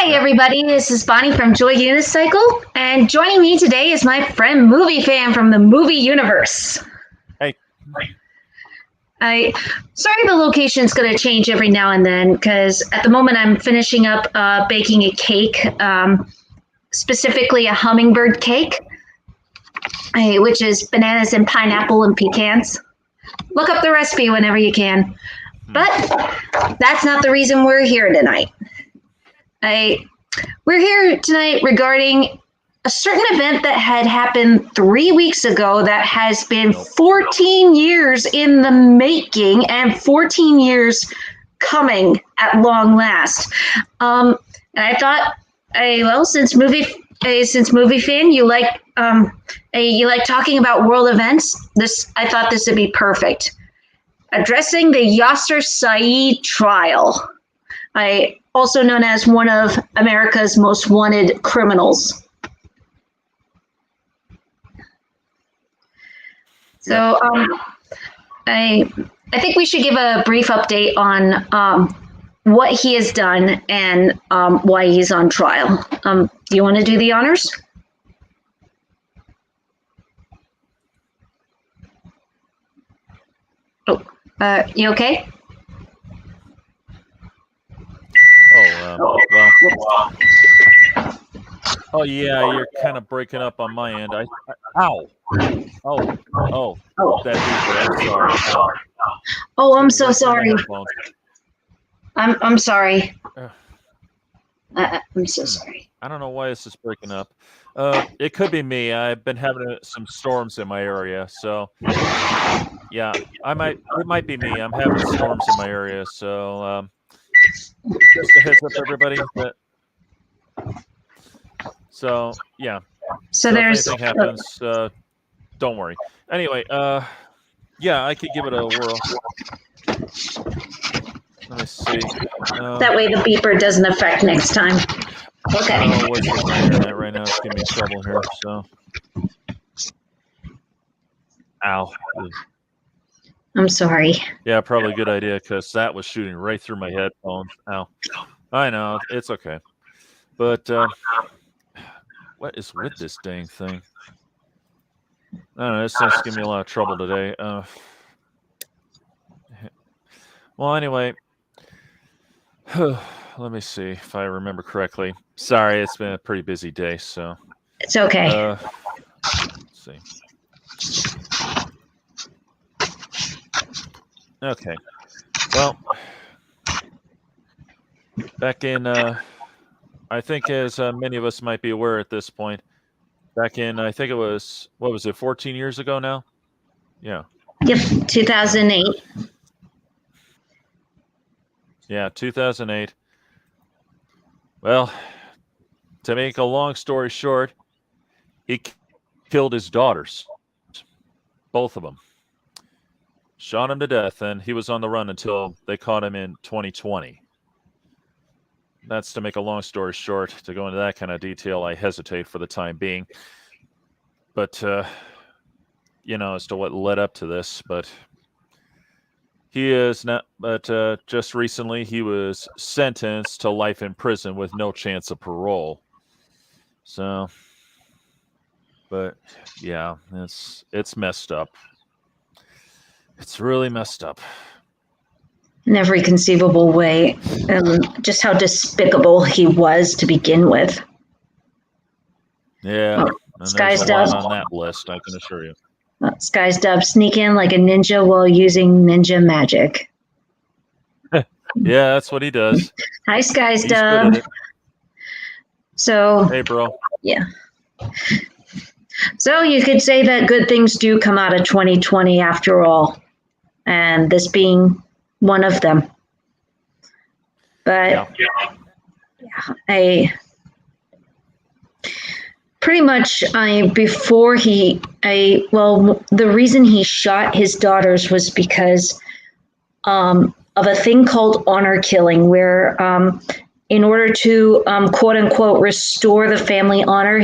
Hi, everybody. This is Bonnie from Joy Unicycle, and joining me today is my friend Movie Fan from the movie universe. Hey. Sorry the location's going to change every now and then, because at the moment I'm finishing up baking a cake, specifically a hummingbird cake, which is bananas and pineapple and pecans. Look up the recipe whenever you can. But that's not the reason we're here tonight. We're here tonight regarding a certain event that had happened 3 weeks ago that has been 14 years in the making and 14 years coming at long last. And I thought, since movie fan, you like talking about world events. I thought this would be perfect. Addressing the Yasir Said trial, also known as one of America's most wanted criminals. So I think we should give a brief update on what he has done and why he's on trial. Do you want to do the honors? Oh, you okay? Oh, yeah, you're kind of breaking up on my end. Ow. Oh, that beeper, I'm sorry. Ow. Oh, I'm so sorry. I'm sorry. I'm so sorry. I don't know why this is breaking up. It could be me. I've been having some storms in my area, so yeah, it might be me. I'm having storms in my area, so just a heads up, everybody. So yeah. So if anything happens, don't worry. Anyway, yeah, I could give it a whirl. Let me see. That way the beeper doesn't affect next time. Okay. Oh, what's with my internet right now? It's giving me trouble here. So. Ow. I'm sorry. Yeah, probably a good idea because that was shooting right through my headphones. Ow. I know. It's okay. But what is with this dang thing? I don't know. This thing's giving me a lot of trouble today. Well, anyway. Let me see if I remember correctly. Sorry, it's been a pretty busy day, so. It's okay. Let's see. Okay. Well, back in, I think as many of us might be aware at this point, back in, I think it was, 14 years ago now? Yeah. Yep, 2008. Yeah, 2008. Well, to make a long story short, he killed his daughters. Both of them. Shot him to death, and he was on the run until they caught him in 2020. That's to make a long story short. To go into that kind of detail, I hesitate for the time being. But, as to what led up to this, but he is not, but just recently he was sentenced to life in prison with no chance of parole. So, but yeah, it's messed up. It's really messed up. In every conceivable way, and just how despicable he was to begin with. Yeah, and there's a lot on that list, I can assure you. Sky's Dub sneak in like a ninja while using ninja magic. Yeah, that's what he does. Hi, Sky's Dub. So, hey, bro. Yeah. So you could say that good things do come out of 2020 after all, and this being one of them. But pretty much the reason he shot his daughters was because of a thing called honor killing, where in order to quote unquote restore the family honor,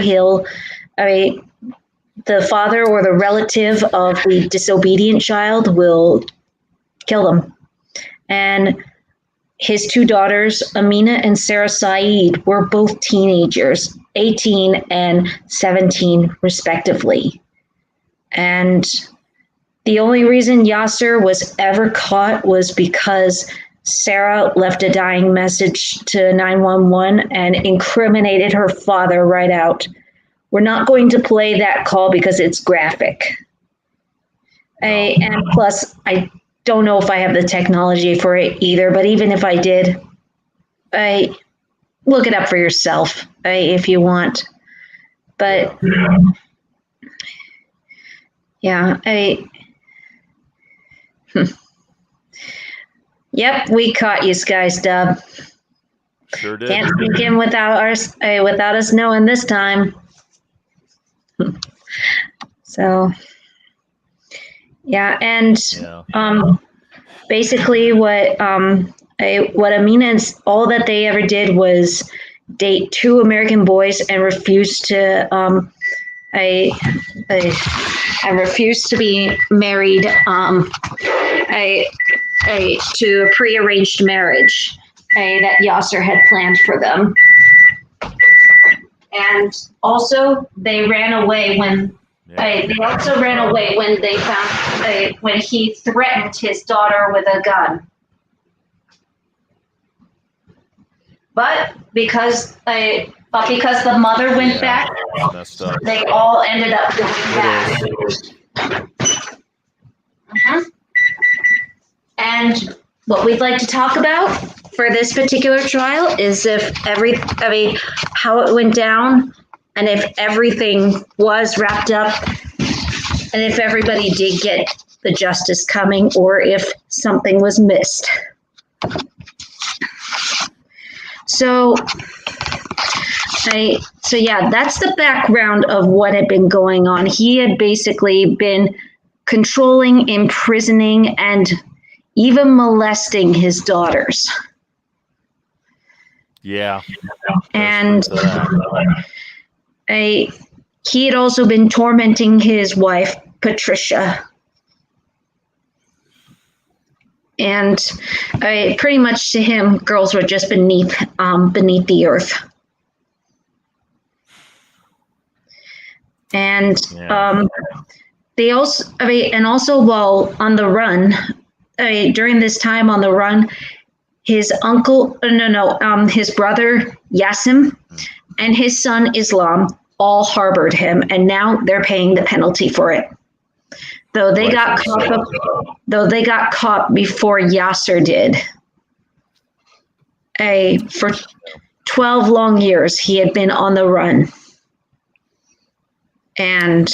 the father or the relative of the disobedient child will kill them. And his two daughters, Amina and Sarah Said, were both teenagers, 18 and 17, respectively. And the only reason Yasir was ever caught was because Sarah left a dying message to 911 and incriminated her father right out. We're not going to play that call because it's graphic. And plus, I don't know if I have the technology for it either, but even if I did, look it up for yourself if you want. But yeah, yep, we caught you, Sky Stub. Sure did. Can't sneak in without us knowing this time. So, yeah, and basically what Amina and all that they ever did was date two American boys and refuse to refused to be married to a prearranged marriage that Yasir had planned for them. And also, they ran away when they found when he threatened his daughter with a gun. But because the mother went back, they all ended up going back. And what we'd like to talk about for this particular trial is how it went down, and if everything was wrapped up, and if everybody did get the justice coming, or if something was missed. So yeah, that's the background of what had been going on. He had basically been controlling, imprisoning, and even molesting his daughters. Yeah. And he had also been tormenting his wife, Patricia. And pretty much to him, girls were just beneath the earth. And they also, and also while on the run, during this time on the run, his his brother Yasim and his son Islam all harbored him, and now they're paying the penalty for it. Though they got caught before Yasir did. For 12 long years, he had been on the run. And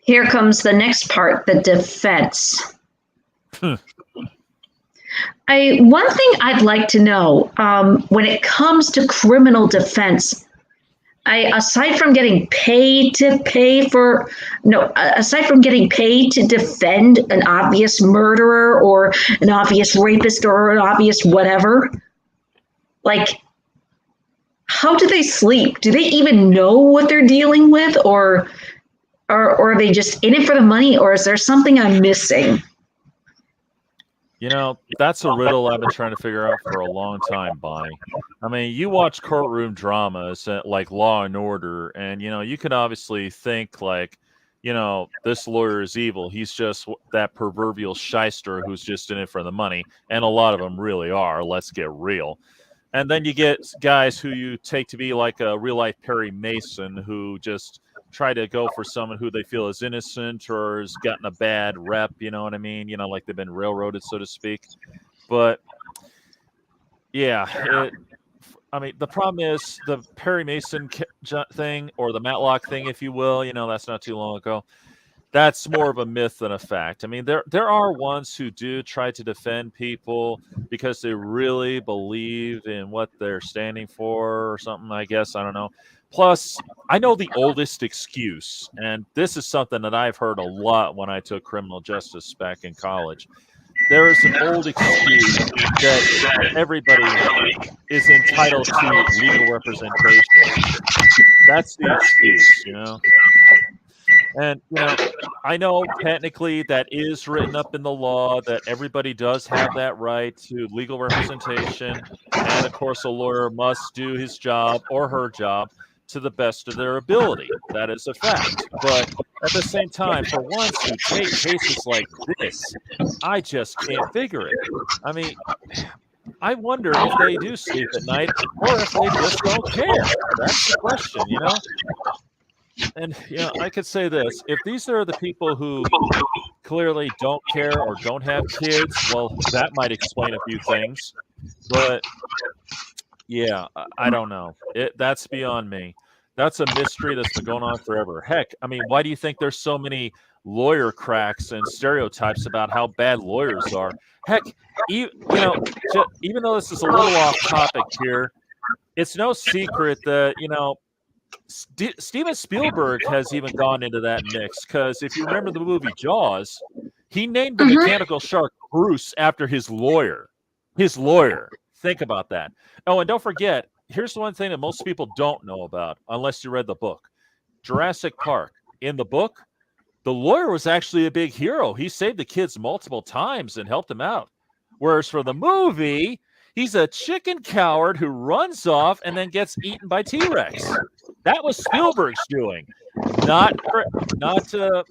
here comes the next part, the defense. One thing I'd like to know, when it comes to criminal defense, aside from getting paid to defend an obvious murderer or an obvious rapist or an obvious whatever, like, how do they sleep? Do they even know what they're dealing with, or are they just in it for the money, or is there something I'm missing? You know, that's a riddle I've been trying to figure out for a long time, Bonnie. I mean, you watch courtroom dramas like Law and Order, and, you can obviously think like, this lawyer is evil. He's just that proverbial shyster who's just in it for the money. And a lot of them really are. Let's get real. And then you get guys who you take to be like a real-life Perry Mason who just try to go for someone who they feel is innocent or has gotten a bad rep, you know what I mean? Like they've been railroaded, so to speak. But, yeah, the problem is the Perry Mason thing, or the Matlock thing, if you will, that's not too long ago. That's more of a myth than a fact. I mean, there are ones who do try to defend people because they really believe in what they're standing for or something, I guess. I don't know. Plus, I know the oldest excuse, and this is something that I've heard a lot when I took criminal justice back in college. There is an old excuse that everybody is entitled to legal representation. That's the excuse, And, I know technically that is written up in the law that everybody does have that right to legal representation. And of course, a lawyer must do his job or her job to the best of their ability. That is a fact. But at the same time, for ones who take cases like this, I just can't figure it. I mean, I wonder if they do sleep at night or if they just don't care. That's the question. And I could say this: if these are the people who clearly don't care or don't have kids, well, that might explain a few things. But yeah, I don't know. That's beyond me. That's a mystery that's been going on forever. Heck, I mean, why do you think there's so many lawyer cracks and stereotypes about how bad lawyers are? Heck, even though this is a little off topic here, it's no secret that Steven Spielberg has even gone into that mix, because if you remember the movie Jaws, he named the mechanical shark Bruce after his lawyer. His lawyer. Think about that. Oh, and don't forget, here's one thing that most people don't know about, unless you read the book. Jurassic Park. In the book, the lawyer was actually a big hero. He saved the kids multiple times and helped them out. Whereas for the movie, he's a chicken coward who runs off and then gets eaten by T-Rex. That was Spielberg's doing, not the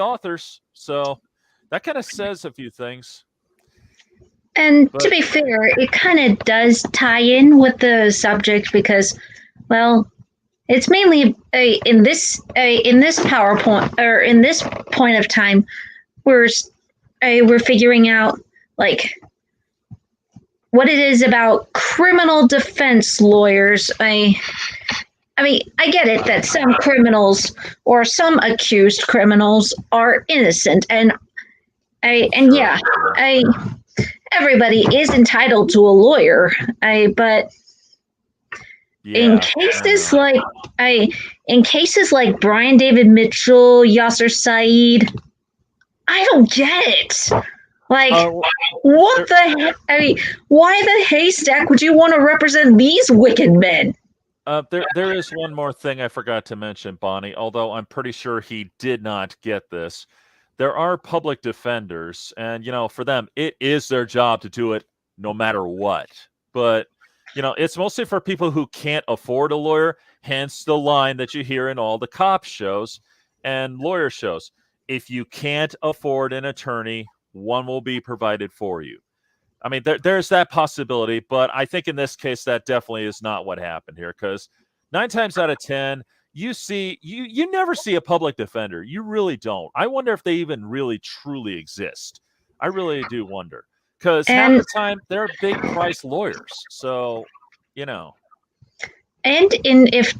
authors. So that kind of says a few things. And to be fair, it kind of does tie in with the subject because, well, it's mainly in this PowerPoint, or in this point of time, we're figuring out like what it is about criminal defense lawyers. I mean, I get it that some criminals or some accused criminals are innocent, everybody is entitled to a lawyer. But in cases like Brian David Mitchell, Yasir Said, I don't get it. Like, what the heck? I mean, why the haystack would you want to represent these wicked men? There is one more thing I forgot to mention, Bonnie, although I'm pretty sure he did not get this. There are public defenders, and, for them, it is their job to do it no matter what. But, it's mostly for people who can't afford a lawyer, hence the line that you hear in all the cop shows and lawyer shows. If you can't afford an attorney, one will be provided for you. I mean, there's that possibility, but I think in this case, that definitely is not what happened here, because 9 times out of 10, you never see a public defender. You really don't. I wonder if they even really truly exist. I really do wonder, because half the time they're big price lawyers. So, And if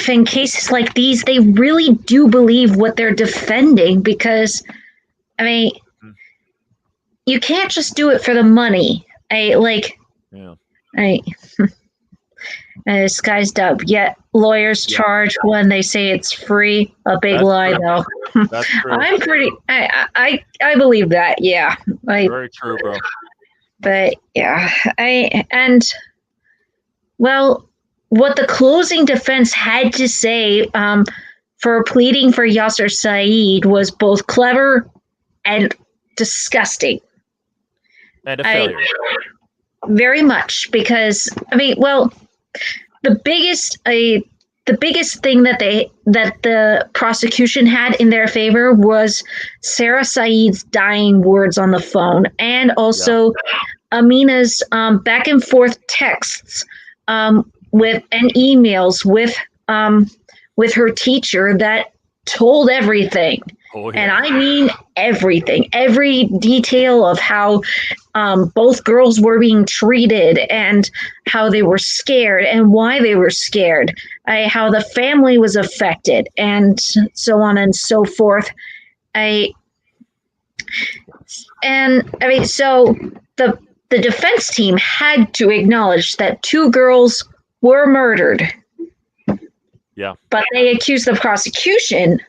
in cases like these, they really do believe what they're defending, because, I mean, you can't just do it for the money. Sky's dub. Yet lawyers charge when they say it's free. A big lie, though. That's true. I believe that. Yeah. Very true, bro. But yeah, what the closing defense had to say for pleading for Yasir Said was both clever and disgusting. And a failure. Very much, because the biggest thing that the prosecution had in their favor was Sarah Said's dying words on the phone, and also Amina's back and forth texts and emails with her teacher that told everything. Oh, yeah. And I mean everything, every detail of how both girls were being treated, and how they were scared and why they were scared, how the family was affected, and so on and so forth. So the defense team had to acknowledge that 2 girls were murdered. Yeah. But they accused the prosecution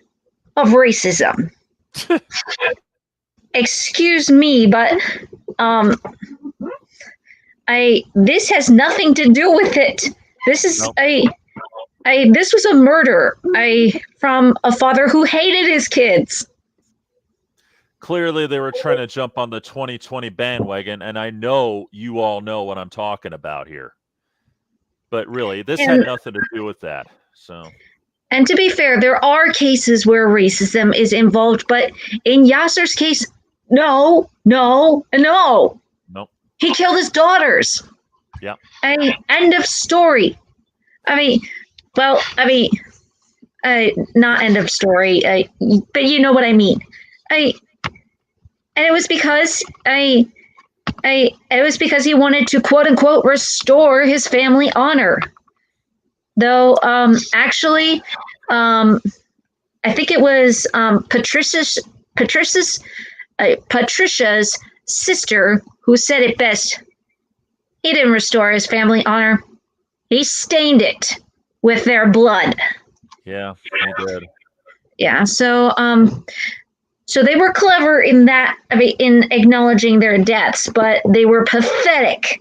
of racism. Excuse me, but this has nothing to do with it. This is This was a murder from a father who hated his kids. Clearly, they were trying to jump on the 2020 bandwagon, and I know you all know what I'm talking about here. But really, this had nothing to do with that. So, and to be fair, there are cases where racism is involved, but in Yasir's case, no. nope. He killed his daughters. Yeah. End of story. Not end of story, but you know what I mean. And it was because he wanted to quote unquote restore his family honor. Though actually, I think it was Patricia's sister who said it best. He didn't restore his family honor. He stained it with their blood. Yeah, he did. Yeah, so they were clever in that, in acknowledging their deaths, but they were pathetic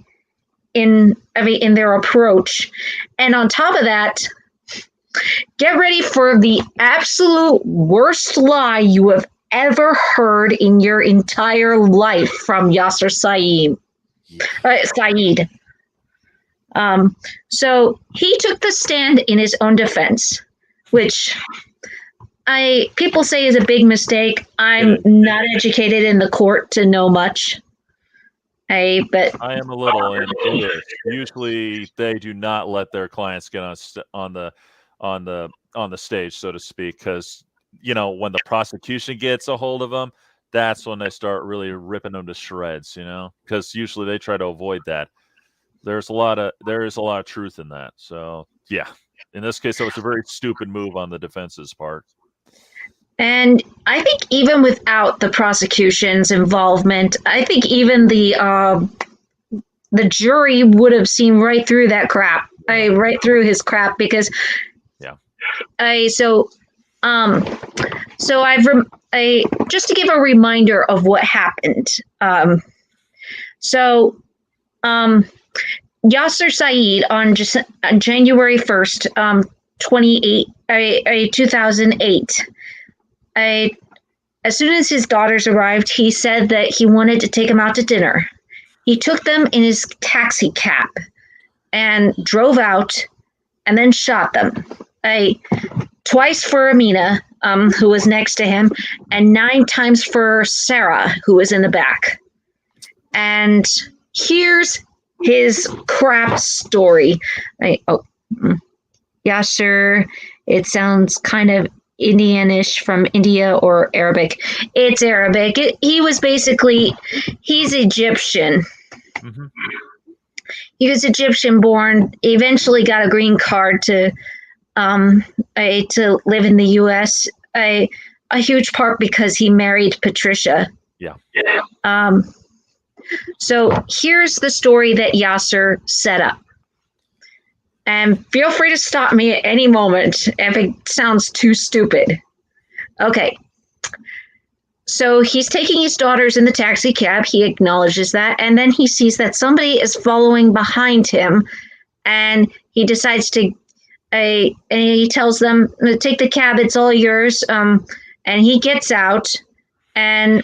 in their approach. And on top of that, get ready for the absolute worst lie you have ever heard in your entire life from Yasir Said. So he took the stand in his own defense, which people say is a big mistake. I'm not educated in the court to know much. But I am a little, and it is. Usually, they do not let their clients get on the stage, so to speak, because when the prosecution gets a hold of them, that's when they start really ripping them to shreds. Because usually they try to avoid that. There is a lot of truth in that. So yeah, in this case, it was a very stupid move on the defense's part. And I think even without the prosecution's involvement, I think even the jury would have seen right through that crap. Right through his crap, because so just to give a reminder of what happened. Yasir Said on January 1st, 2008. As soon as his daughters arrived, he said that he wanted to take them out to dinner. He took them in his taxi cab and drove out and then shot them. Twice for Amina, who was next to him, and 9 times for Sarah, who was in the back. And here's his crap story. Yasir, it sounds kind of Indianish, from India, or Arabic. It's Arabic. He's Egyptian. Mm-hmm. He was Egyptian born, eventually got a green card to live in the U.S., a huge part because he married Patricia. Yeah. So here's the story that Yasir set up. And feel free to stop me at any moment if it sounds too stupid. Okay. So he's taking his daughters in the taxi cab. He acknowledges that. And then he sees that somebody is following behind him. And he decides to, and he tells them, take the cab, it's all yours. And he gets out and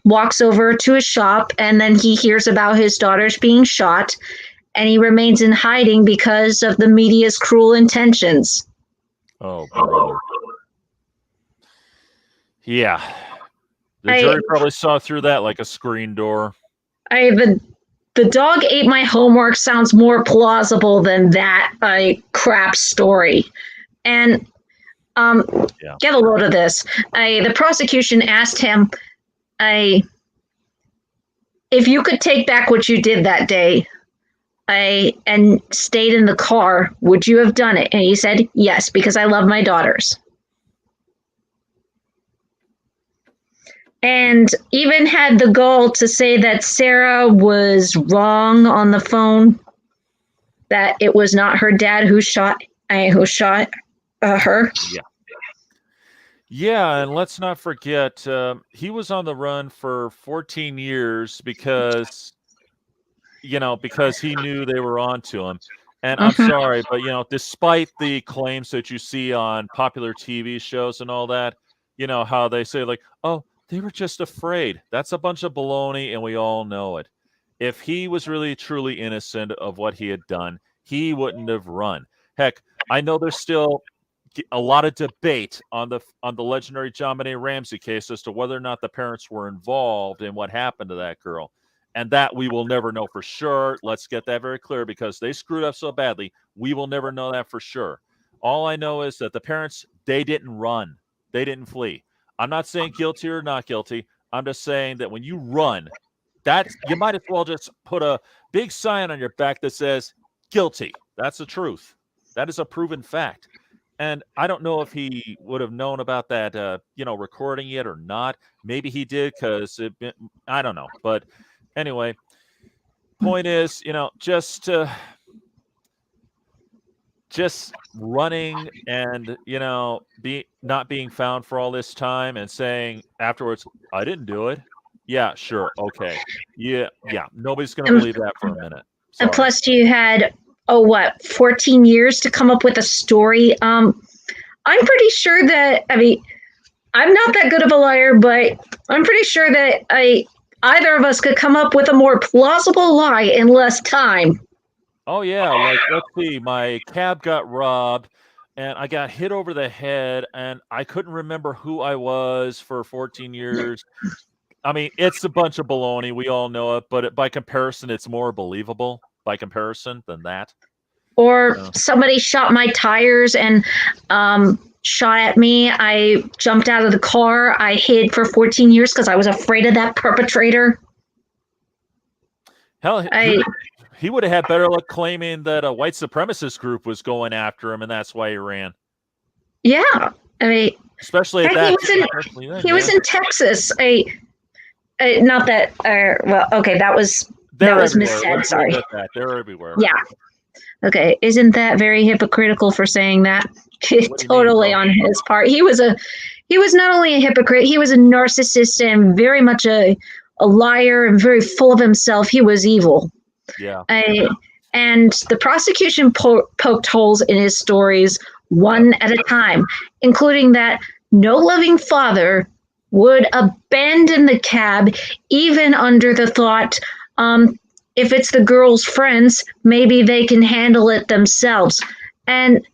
walks over to a shop. And then he hears about his daughters being shot. And he remains in hiding because of the media's cruel intentions. Oh, brother. Yeah. The jury probably saw through that like a screen door. The dog ate my homework sounds more plausible than that crap story. And get a load of this. The prosecution asked him, if you could take back what you did that day, and stayed in the car, would you have done it? And he said, yes, because I love my daughters. And even had the gall to say that Sarah was wrong on the phone, that it was not her dad who shot her. Yeah, and let's not forget, he was on the run for 14 years because he knew they were on to him. And I'm Mhm. sorry, but despite the claims that you see on popular TV shows and all that, how they say like, "Oh, they were just afraid." That's a bunch of baloney, and we all know it. If he was really truly innocent of what he had done, he wouldn't have run. Heck, I know there's still a lot of debate on the legendary John Benet Ramsey case as to whether or not the parents were involved in what happened to that girl. And that we will never know for sure. Let's get that very clear because they screwed up so badly. We will never know that for sure. All I know is that the parents, they didn't run. They didn't flee. I'm not saying guilty or not guilty. I'm just saying that when you run, you might as well just put a big sign on your back that says guilty. That's the truth. That is a proven fact. And I don't know if he would have known about that, recording it or not. Maybe he did because I don't know. But anyway, point is, just running and not being found for all this time and saying afterwards, I didn't do it. Yeah, sure, okay, yeah. Nobody's gonna And, believe that for a minute. and Sorry. plus, you had 14 years to come up with a story. I'm pretty sure that I'm not that good of a liar, but I'm pretty sure that either of us could come up with a more plausible lie in less time. Oh yeah, like let's see, my cab got robbed and I got hit over the head and I couldn't remember who I was for 14 years. I mean, it's a bunch of baloney. We all know it, but by comparison, it's more believable by comparison than that. Or So, somebody shot my tires and shot at me. I jumped out of the car. I hid for 14 years because I was afraid of that perpetrator. hell, he would have had better luck claiming that a white supremacist group was going after him, and that's why he ran. Yeah, I mean, Especially at heck, that. he was in Texas. Not that. Well, okay, that was missaid. Sorry. They're everywhere. Yeah. Okay, isn't that very hypocritical for saying that? Totally on his part. He was not only a hypocrite, he was a narcissist and very much a liar and very full of himself. He was evil. Yeah. And the prosecution poked holes in his stories one at a time, including that no loving father would abandon the cab even under the thought, if it's the girl's friends, maybe they can handle it themselves. And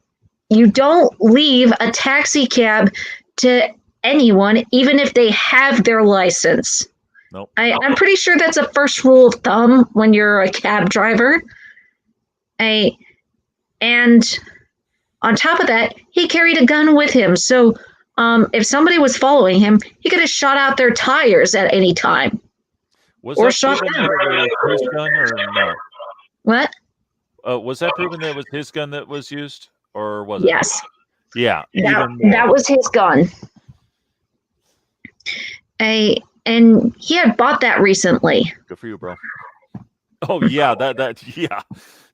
you don't leave a taxi cab to anyone, even if they have their license. Nope. I'm pretty sure that's a first rule of thumb when you're a cab driver. And on top of that, he carried a gun with him. So if somebody was following him, he could have shot out their tires at any time. Or shot them. His gun or not? What? Was that proven that it was his gun that was used? Or was it? Yes. Yeah. That was his gun. And he had bought that recently. Good for you, bro. Oh yeah,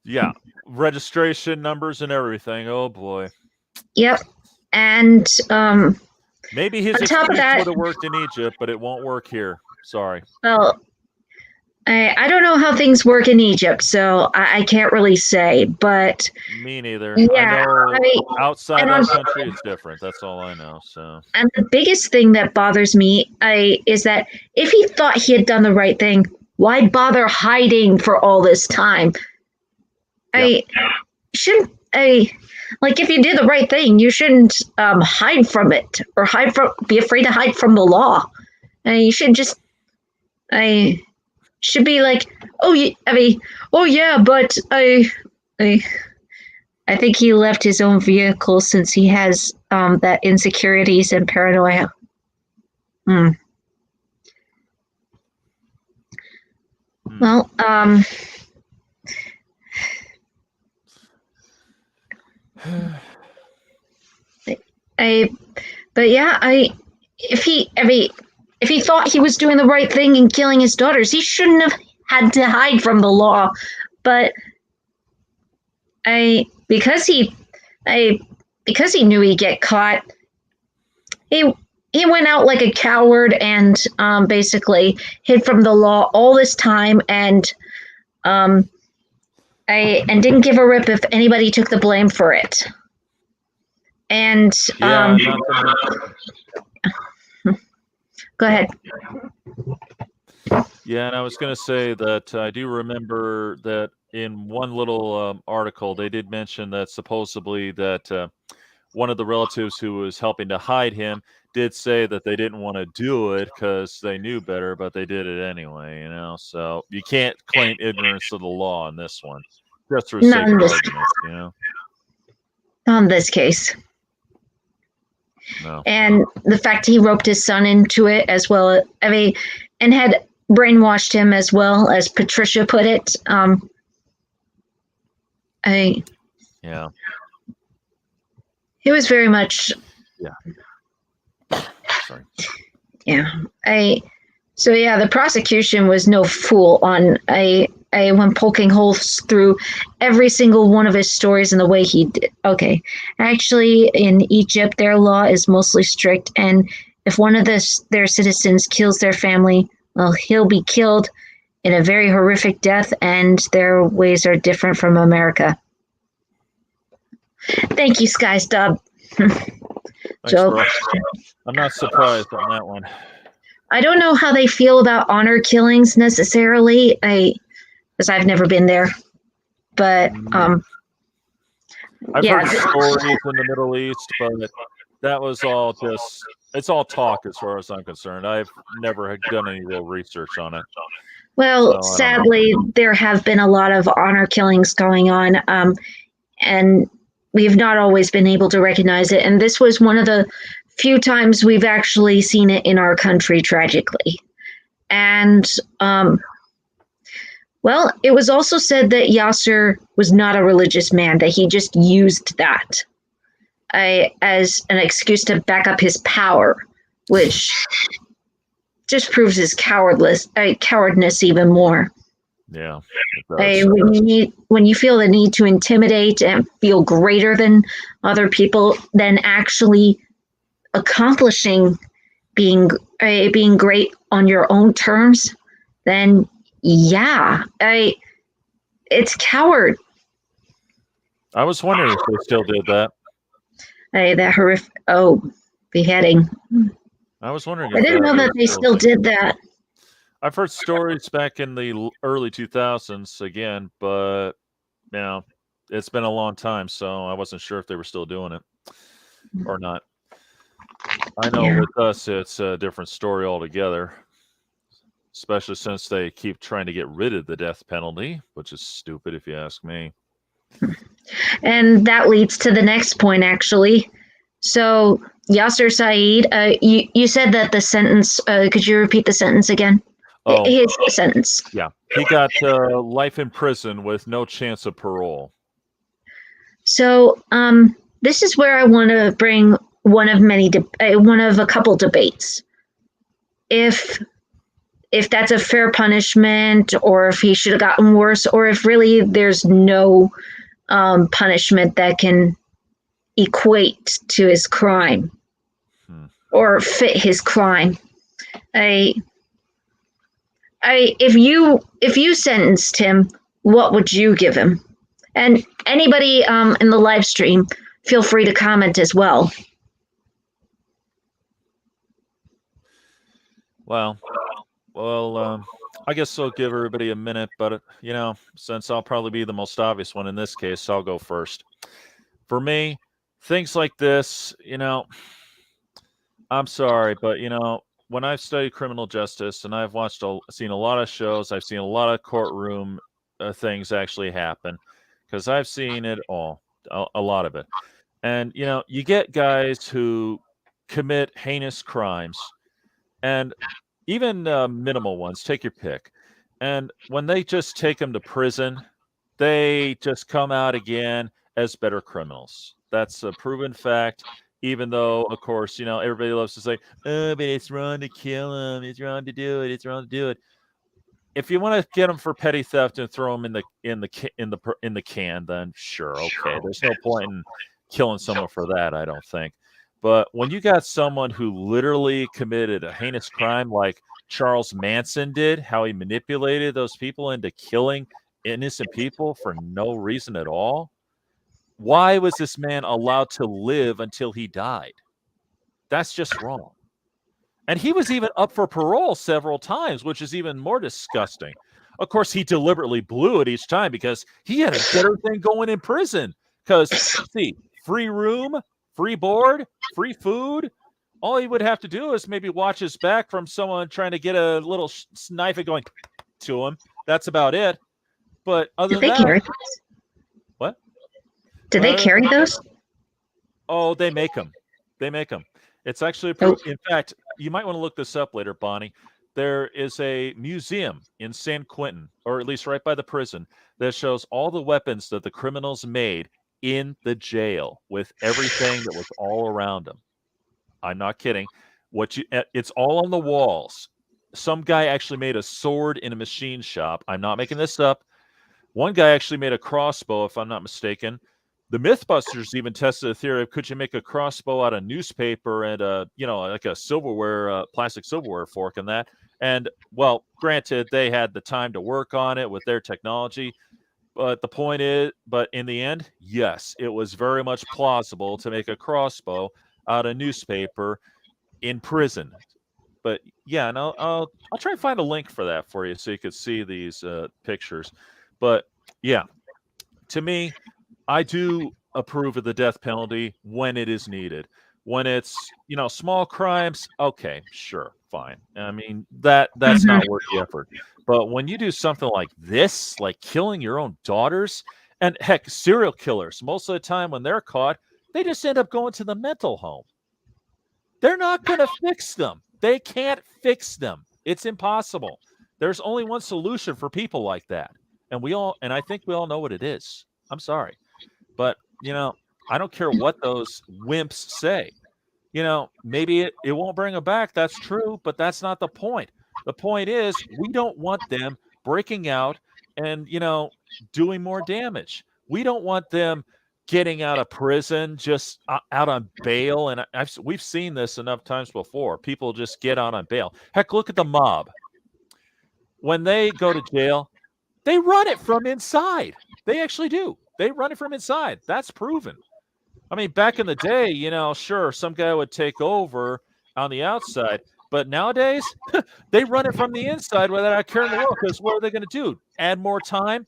yeah. Registration numbers and everything. Oh boy. Yep. And maybe his excuse would have worked in Egypt, but it won't work here. Sorry. Well, I don't know how things work in Egypt, so I can't really say. But me neither. Yeah, I know outside our country it's different. That's all I know. So. And the biggest thing that bothers me is that if he thought he had done the right thing, why bother hiding for all this time? Yep. Like if you did the right thing, you shouldn't hide from it or be afraid to hide from the law. You should just should be like, oh yeah, but I think he left his own vehicle since he has that insecurities and paranoia. Well, if he thought he was doing the right thing in killing his daughters, he shouldn't have had to hide from the law. But because he knew he'd get caught, he went out like a coward and basically hid from the law all this time. And and didn't give a rip if anybody took the blame for it. And Yeah, go ahead. Yeah, and I was going to say that I do remember that in one little article they did mention that supposedly that one of the relatives who was helping to hide him did say that they didn't want to do it because they knew better, but they did it anyway. So you can't claim ignorance of the law in this one, just for Not sake in of this, arguments. not in this case. No. And the fact he roped his son into it as well, I mean, and had brainwashed him as well, as Patricia put it. Yeah. It was very much. Yeah. Sorry. Yeah. So yeah, the prosecution was no fool on when poking holes through every single one of his stories and the way he did. Okay, actually, in Egypt, their law is mostly strict, and if one of their citizens kills their family, well, he'll be killed in a very horrific death, and their ways are different from America. Thank you, Sky Stub. Thanks, bro. I'm not surprised on that one. I don't know how they feel about honor killings necessarily. Because I've never been there, but I've heard stories in the Middle East, but that was all it's all talk as far as I'm concerned. I've never done any real research on it. Well, so, sadly, there have been a lot of honor killings going on, and we've not always been able to recognize it. And this was one of the few times we've actually seen it in our country, tragically. And well, it was also said that Yasir was not a religious man, that he just used that as an excuse to back up his power, which just proves his cowardness even more. Yeah. When you feel the need to intimidate and feel greater than other people, then actually accomplishing being great on your own terms, then yeah, it's coward. I was wondering if they still did that. That horrific beheading. I was wondering. I didn't know that they still did that. I've heard stories back in the early 2000s again, but it's been a long time, so I wasn't sure if they were still doing it or not. I know with us, it's a different story altogether, especially since they keep trying to get rid of the death penalty, which is stupid if you ask me. And that leads to the next point, actually. So, Yasir Said, you said that the sentence, could you repeat the sentence again? Oh, his sentence. Yeah, he got life in prison with no chance of parole. So, this is where I want to bring one of a couple debates. If that's a fair punishment, or if he should have gotten worse, or if really there's no punishment that can equate to his crime or fit his crime. If you sentenced him, what would you give him? And anybody in the live stream, feel free to comment as well. Well, I guess I'll give everybody a minute, but since I'll probably be the most obvious one in this case, I'll go first. For me, things like this, I'm sorry, but when I've studied criminal justice and I've seen a lot of shows, I've seen a lot of courtroom things actually happen, because I've seen it all, a lot of it. And you get guys who commit heinous crimes, and even minimal ones, take your pick. And when they just take them to prison, they just come out again as better criminals. That's a proven fact, even though, of course, everybody loves to say, oh, but it's wrong to kill them. It's wrong to do it. It's wrong to do it. If you want to get them for petty theft and throw them in the can, then sure, okay. There's no point in killing someone for that, I don't think. But when you got someone who literally committed a heinous crime like Charles Manson did, how he manipulated those people into killing innocent people for no reason at all. Why was this man allowed to live until he died? That's just wrong. And he was even up for parole several times, which is even more disgusting. Of course, he deliberately blew it each time because he had a better thing going in prison. Because, see, free room, free board, free food. All he would have to do is maybe watch his back from someone trying to get a little knife and going to him. That's about it. But other Did than they that, carry? what? Did they carry those? Oh, they make them. They make them. It's actually Oh. in fact, you might want to look this up later, Bonnie. There is a museum in San Quentin, or at least right by the prison, that shows all the weapons that the criminals made in the jail with everything that was all around them. I'm not kidding. It's all on the walls. Some guy actually made a sword in a machine shop. I'm not making this up. One guy actually made a crossbow, if I'm not mistaken. The Mythbusters even tested the theory of could you make a crossbow out of newspaper and like a silverware, plastic silverware fork and that. And well, granted, they had the time to work on it with their technology. But the point is, but in the end, yes, it was very much plausible to make a crossbow out of newspaper in prison. But yeah, and I'll try and find a link for that for you so you could see these pictures. But yeah, to me, I do approve of the death penalty when it is needed. When it's, small crimes, okay, sure, fine. I mean, that's not worth the effort. But when you do something like this, like killing your own daughters, and heck, serial killers, most of the time when they're caught, they just end up going to the mental home. They're not going to fix them. They can't fix them. It's impossible. There's only one solution for people like that. And I think we all know what it is. I'm sorry. But, I don't care what those wimps say. Maybe it won't bring them back. That's true, but that's not the point. The point is we don't want them breaking out and, doing more damage. We don't want them getting out of prison just out on bail. And we've seen this enough times before. People just get out on bail. Heck, look at the mob. When they go to jail, they run it from inside. They actually do. They run it from inside. That's proven. I mean, back in the day, sure, some guy would take over on the outside. But nowadays, they run it from the inside without a care in the world. Because what are they going to do? Add more time?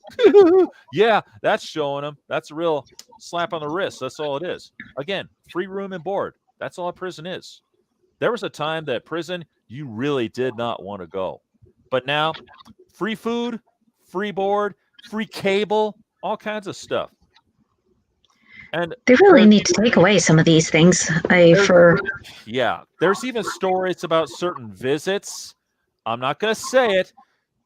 Yeah, that's showing them. That's a real slap on the wrist. That's all it is. Again, free room and board. That's all a prison is. There was a time that prison, you really did not want to go. But now, free food, free board, free cable, all kinds of stuff. And they really need to take away some of these things. Yeah, there's even stories about certain visits. I'm not going to say it,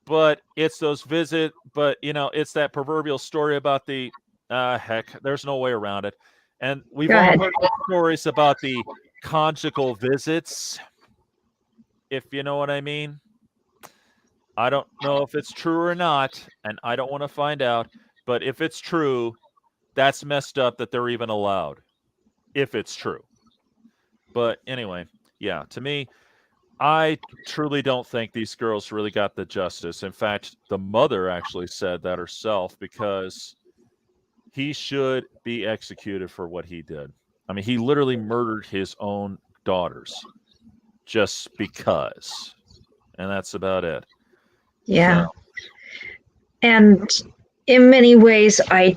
but it's those visits. But it's that proverbial story about the heck. There's no way around it. And we've all heard stories about the conjugal visits, if you know what I mean. I don't know if it's true or not, and I don't want to find out. But if it's true, that's messed up that they're even allowed, if it's true. But anyway, yeah, to me, I truly don't think these girls really got the justice. In fact, the mother actually said that herself because he should be executed for what he did. I mean, he literally murdered his own daughters just because. And that's about it. Yeah. So. And in many ways, I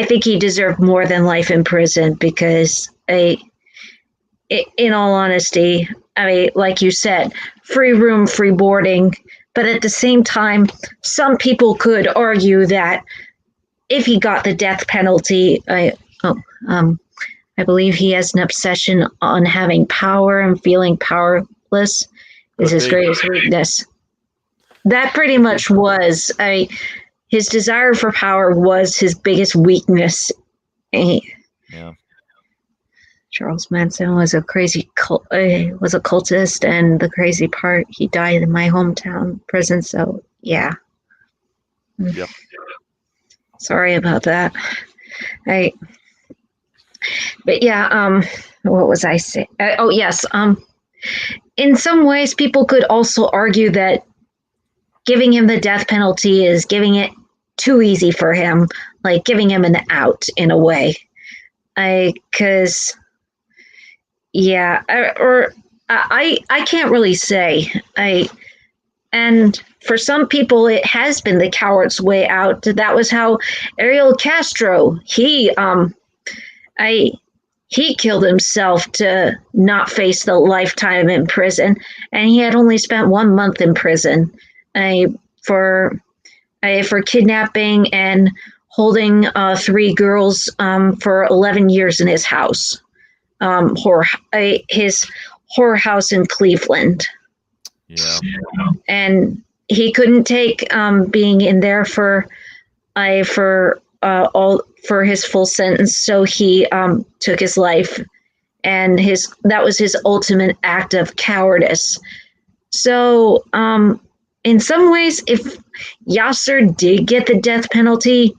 think he deserved more than life in prison because, in all honesty, like you said, free room, free boarding. But at the same time, some people could argue that if he got the death penalty, I believe he has an obsession on having power and feeling powerless is his greatest weakness. That pretty much was his desire for power was his biggest weakness. Yeah. Charles Manson was a cultist, and the crazy part, he died in my hometown prison. So yeah. Yep. Sorry about that. But yeah. What was I saying? Yes. In some ways, people could also argue that giving him the death penalty is giving it too easy for him, like giving him an out in a way. I can't really say. And for some people, it has been the coward's way out. That was how Ariel Castro, he killed himself to not face the lifetime in prison, and he had only spent 1 month in prison for kidnapping and holding 3 girls for 11 years in his house, his horror house in Cleveland. Yeah. And he couldn't take being in there for his full sentence, so he took his life, and that was his ultimate act of cowardice. So, in some ways, if Yasir did get the death penalty,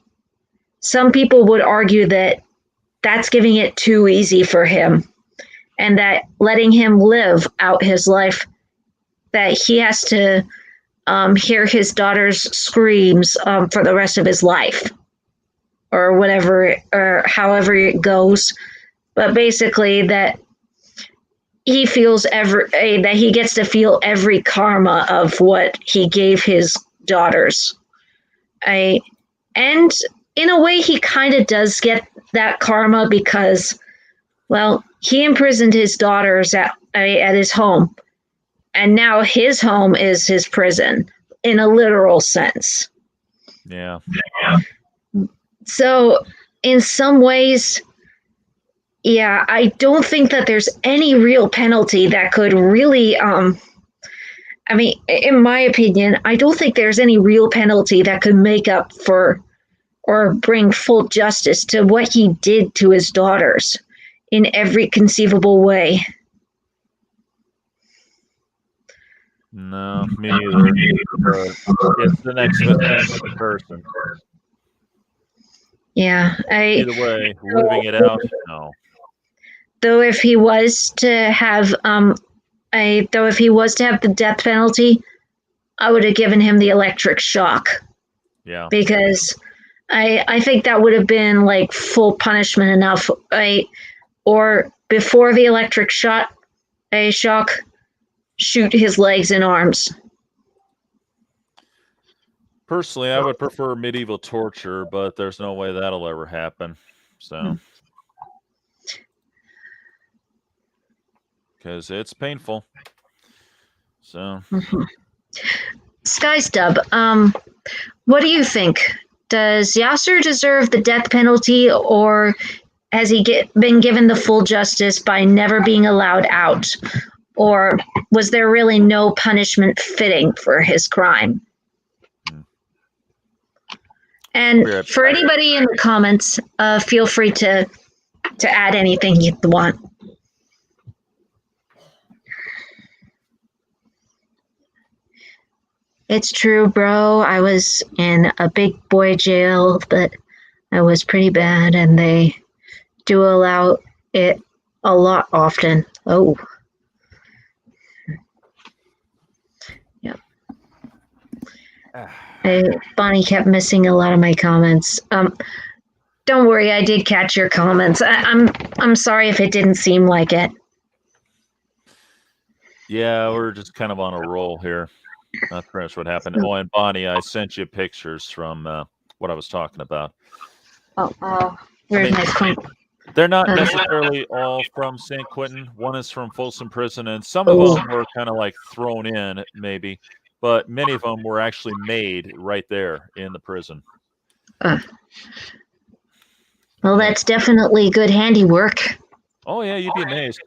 some people would argue that that's giving it too easy for him, and that letting him live out his life, that he has to hear his daughter's screams for the rest of his life, or whatever, or however it goes. But basically, that he feels that he gets to feel every karma of what he gave his daughters. And in a way, he kind of does get that karma because, well, he imprisoned his daughters at his home, and now his home is his prison in a literal sense. Yeah. So in some ways, yeah, I don't think that there's any real penalty that could really, in my opinion, I don't think there's any real penalty that could make up for or bring full justice to what he did to his daughters in every conceivable way. No, me either. It's the next best person. Yeah, Either way, living it out, no. Though if he was to have the death penalty, I would have given him the electric shock. Yeah. Because I think that would have been like full punishment enough. Or before the electric shock, shoot his legs and arms. Personally, I would prefer medieval torture, but there's no way that'll ever happen. So, because it's painful. So, Sky's Dub, what do you think? Does Yasir deserve the death penalty, or has he been given the full justice by never being allowed out? Or was there really no punishment fitting for his crime? And for anybody in the comments, feel free to add anything you want. It's true, bro. I was in a big boy jail, but I was pretty bad, and they do allow it a lot often. Oh. Yep. Bonnie kept missing a lot of my comments. Don't worry, I did catch your comments. I'm sorry if it didn't seem like it. Yeah, we're just kind of on a roll here. That's pretty much what happened. Oh, and Bonnie, I sent you pictures from what I was talking about. Where's my phone? They're not necessarily all from San Quentin. One is from Folsom Prison, and some of them were kind of like thrown in, maybe. But many of them were actually made right there in the prison. Well, that's definitely good handiwork. Oh, yeah, you'd be amazed.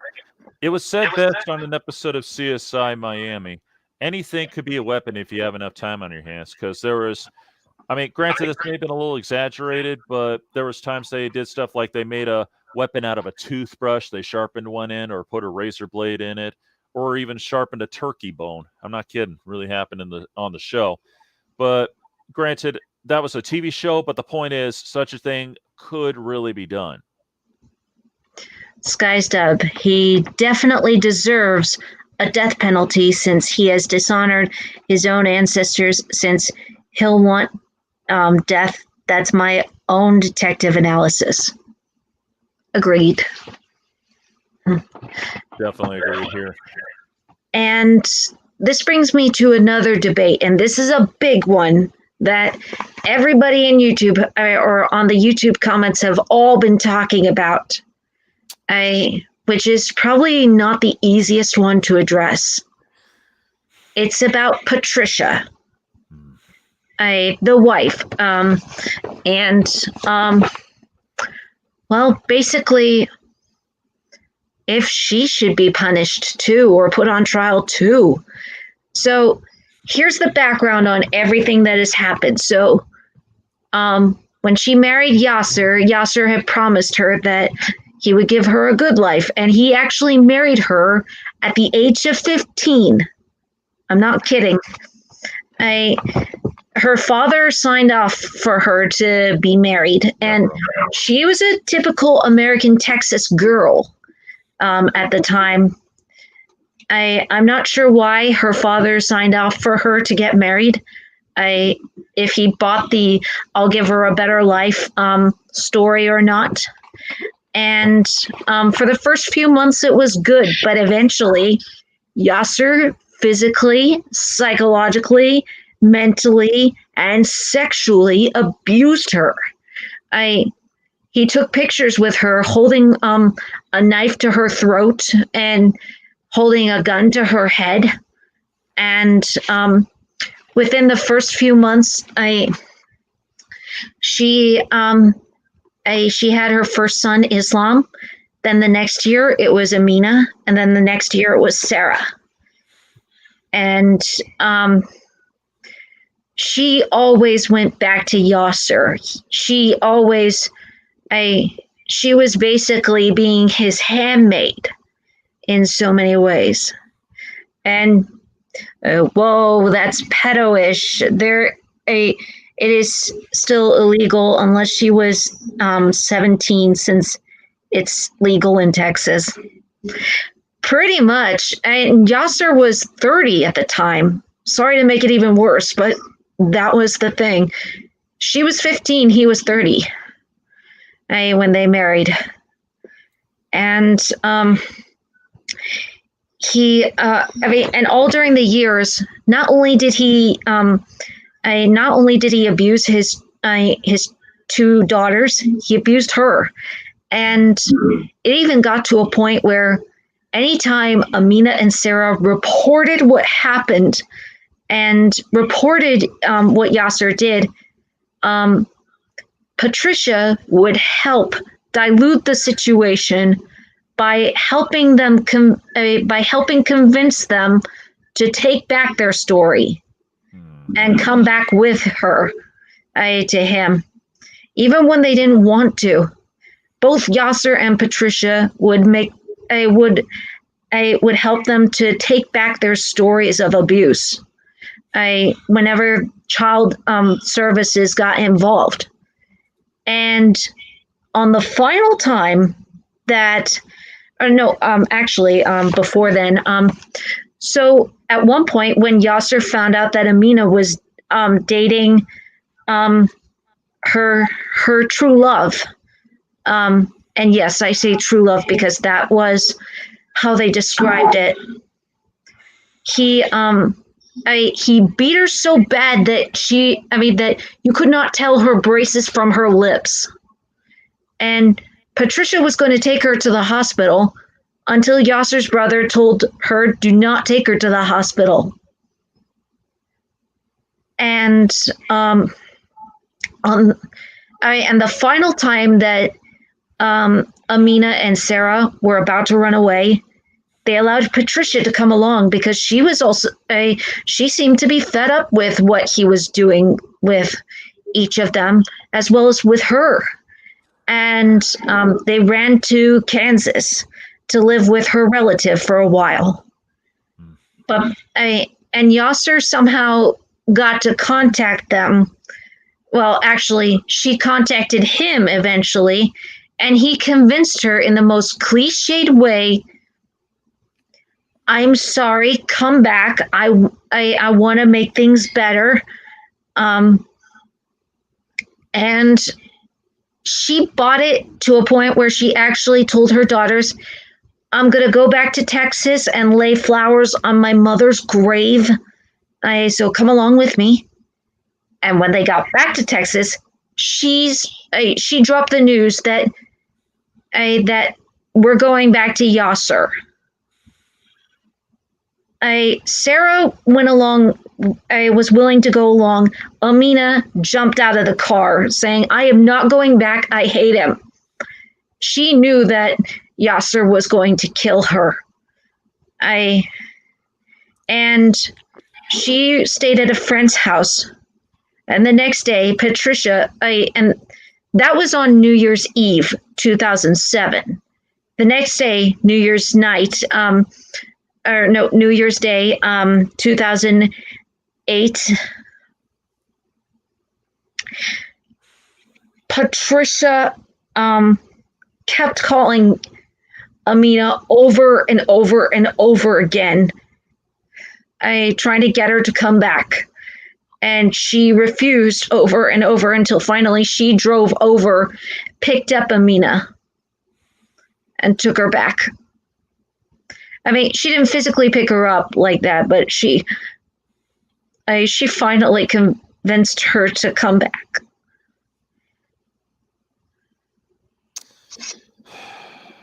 It was said best on an episode of CSI Miami. Anything could be a weapon if you have enough time on your hands, because there was, granted, this may have been a little exaggerated, but there was times they did stuff like they made a weapon out of a toothbrush. They sharpened one end or put a razor blade in it, or even sharpened a turkey bone. I'm not kidding. Really happened on the show. But granted, that was a TV show, but the point is, such a thing could really be done. Sky's Dub, he definitely deserves a death penalty since he has dishonored his own ancestors, since he'll want death. That's my own detective analysis. Agreed. Definitely agreed here. And this brings me to another debate, and this is a big one that everybody in YouTube or on the YouTube comments have all been talking about, which is probably not the easiest one to address. It's about Patricia, the wife, well, basically, if she should be punished too or put on trial too. So here's the background on everything that has happened. So when she married Yasir, Yasir had promised her that he would give her a good life, and he actually married her at the age of 15. I'm not kidding. Her father signed off for her to be married, and she was a typical American Texas girl at the time. I'm not sure why her father signed off for her to get married. If he bought the "I'll give her a better life" story or not. And for the first few months, it was good, but eventually, Yasir physically, psychologically, mentally, and sexually abused her. He took pictures with her holding a knife to her throat and holding a gun to her head. And within the first few months, she had her first son, Islam. Then the next year it was Amina, and then the next year it was Sarah. And she always went back to Yasir. She was basically being his handmaid in so many ways. And whoa, that's pedo-ish. It is still illegal unless she was 17, since it's legal in Texas. Pretty much. And Yasir was 30 at the time. Sorry to make it even worse, but that was the thing. She was 15, he was 30 when they married. And and all during the years, not only did he abuse his two daughters, he abused her. And it even got to a point where anytime Amina and Sarah reported what happened and reported what Yasir did, Patricia would help dilute the situation by helping convince them to take back their story and come back with her to him, even when they didn't want to. Both Yasir and Patricia would help them to take back their stories of abuse whenever child services got involved. And on the final time before then, so at one point when Yasir found out that Amina was dating her true love, and yes, I say true love because that was how they described it. He beat her so bad that that you could not tell her braces from her lips. And Patricia was going to take her to the hospital until Yasir's brother told her, "Do not take her to the hospital." And and the final time that Amina and Sarah were about to run away, they allowed Patricia to come along because she was also she seemed to be fed up with what he was doing with each of them, as well as with her. And they ran to Kansas to live with her relative for a while. And Yasir somehow got to contact them. Well, actually, she contacted him eventually, and he convinced her in the most cliched way I'm sorry. Come back. I want to make things better. Um, and she bought it to a point where she actually told her daughters, I'm going to go back to Texas and lay flowers on my mother's grave. So come along with me. And when they got back to Texas, she dropped the news that that we're going back to Yasir. Sarah went along. I was willing to go along. Amina jumped out of the car saying, I am not going back. I hate him. She knew that Yasir was going to kill her. And she stayed at a friend's house. And the next day, Patricia, and that was on New Year's Eve, 2007. The next day, New Year's night, New Year's Day, 2008. Patricia kept calling Amina over and over and over again, trying to get her to come back. And she refused over and over until finally she drove over, picked up Amina, and took her back. I mean, she didn't physically pick her up like that, but she finally convinced her to come back.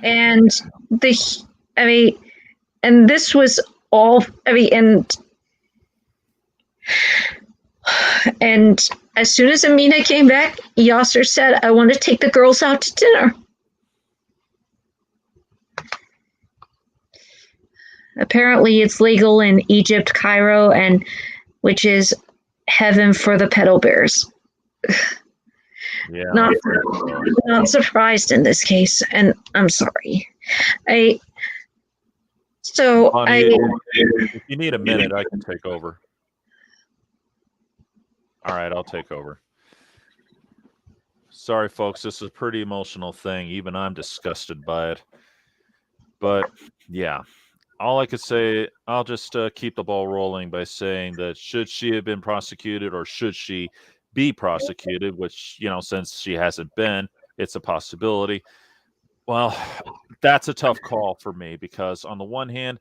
And and this was all, and as soon as Amina came back, Yasir said, I want to take the girls out to dinner. Apparently it's legal in Egypt, Cairo, and which is heaven for the pedal bears. Yeah. Not surprised in this case, and I'm sorry. Honey, if you need a minute, I can take over. All right, I'll take over. Sorry, folks, this is a pretty emotional thing. Even I'm disgusted by it. But yeah, all I could say, I'll just keep the ball rolling by saying that should she have been prosecuted or should she be prosecuted, which, since she hasn't been, it's a possibility. Well, that's a tough call for me because on the one hand,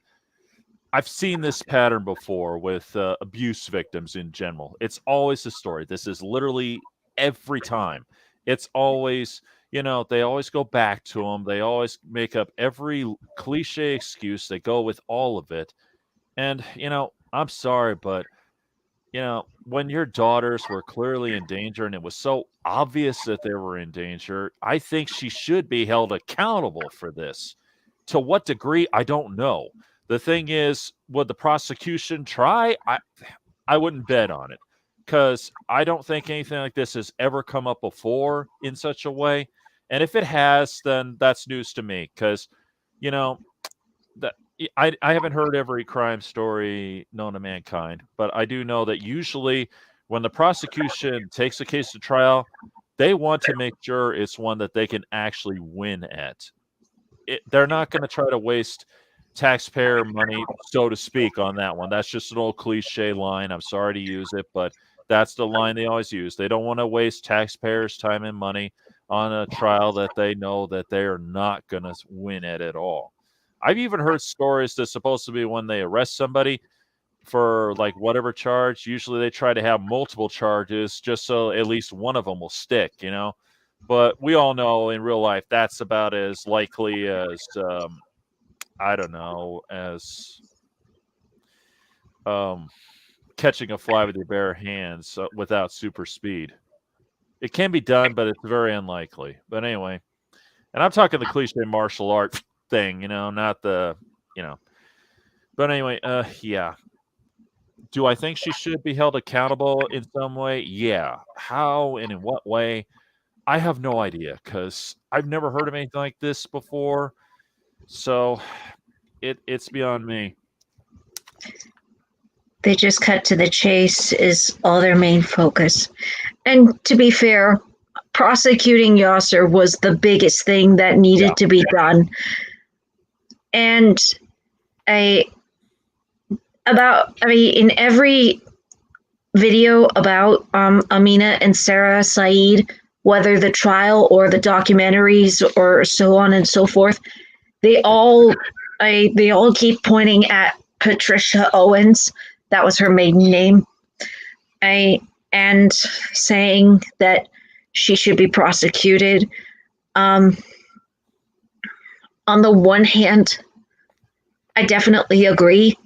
I've seen this pattern before with abuse victims in general. It's always the story. This is literally every time. It's always, they always go back to them. They always make up every cliche excuse. They go with all of it. And, I'm sorry, but, when your daughters were clearly in danger and it was so obvious that they were in danger, I think she should be held accountable for this. To what degree, I don't know. The thing is, would the prosecution try? I wouldn't bet on it because I don't think anything like this has ever come up before in such a way. And if it has, then that's news to me because, that I haven't heard every crime story known to mankind, but I do know that usually when the prosecution takes a case to trial, they want to make sure it's one that they can actually win at. They're not going to try to waste taxpayer money, so to speak, on that one. That's just an old cliche line. I'm sorry to use it, but that's the line they always use. They don't want to waste taxpayers' time and money on a trial that they know that they are not going to win at all. I've even heard stories that's supposed to be when they arrest somebody for like whatever charge, usually they try to have multiple charges just so at least one of them will stick, But we all know in real life that's about as likely as I don't know, as catching a fly with your bare hands without super speed. It can be done, but it's very unlikely. But anyway, and I'm talking the cliche martial art thing, not the, But anyway, yeah. Do I think she should be held accountable in some way? Yeah. How and in what way? I have no idea because I've never heard of anything like this before. So it's beyond me. They just cut to the chase is all their main focus. And to be fair, prosecuting Yasir was the biggest thing that needed to be done. And in every video about Amina and Sarah Said, whether the trial or the documentaries or so on and so forth, they all keep pointing at Patricia Owens. That was her maiden name. And saying that she should be prosecuted. On the one hand, I definitely agree.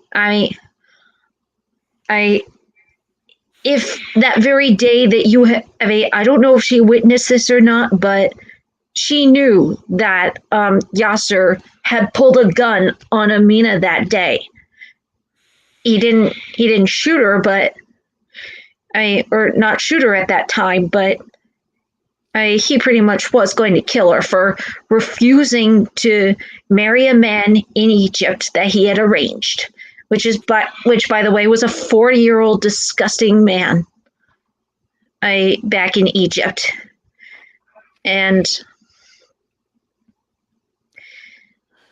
If that very day that I don't know if she witnessed this or not, but she knew that Yasir had pulled a gun on Amina that day. He didn't shoot her, but or not shoot her at that time, but he pretty much was going to kill her for refusing to marry a man in Egypt that he had arranged, which by the way was a 40-year-old disgusting man back in Egypt. And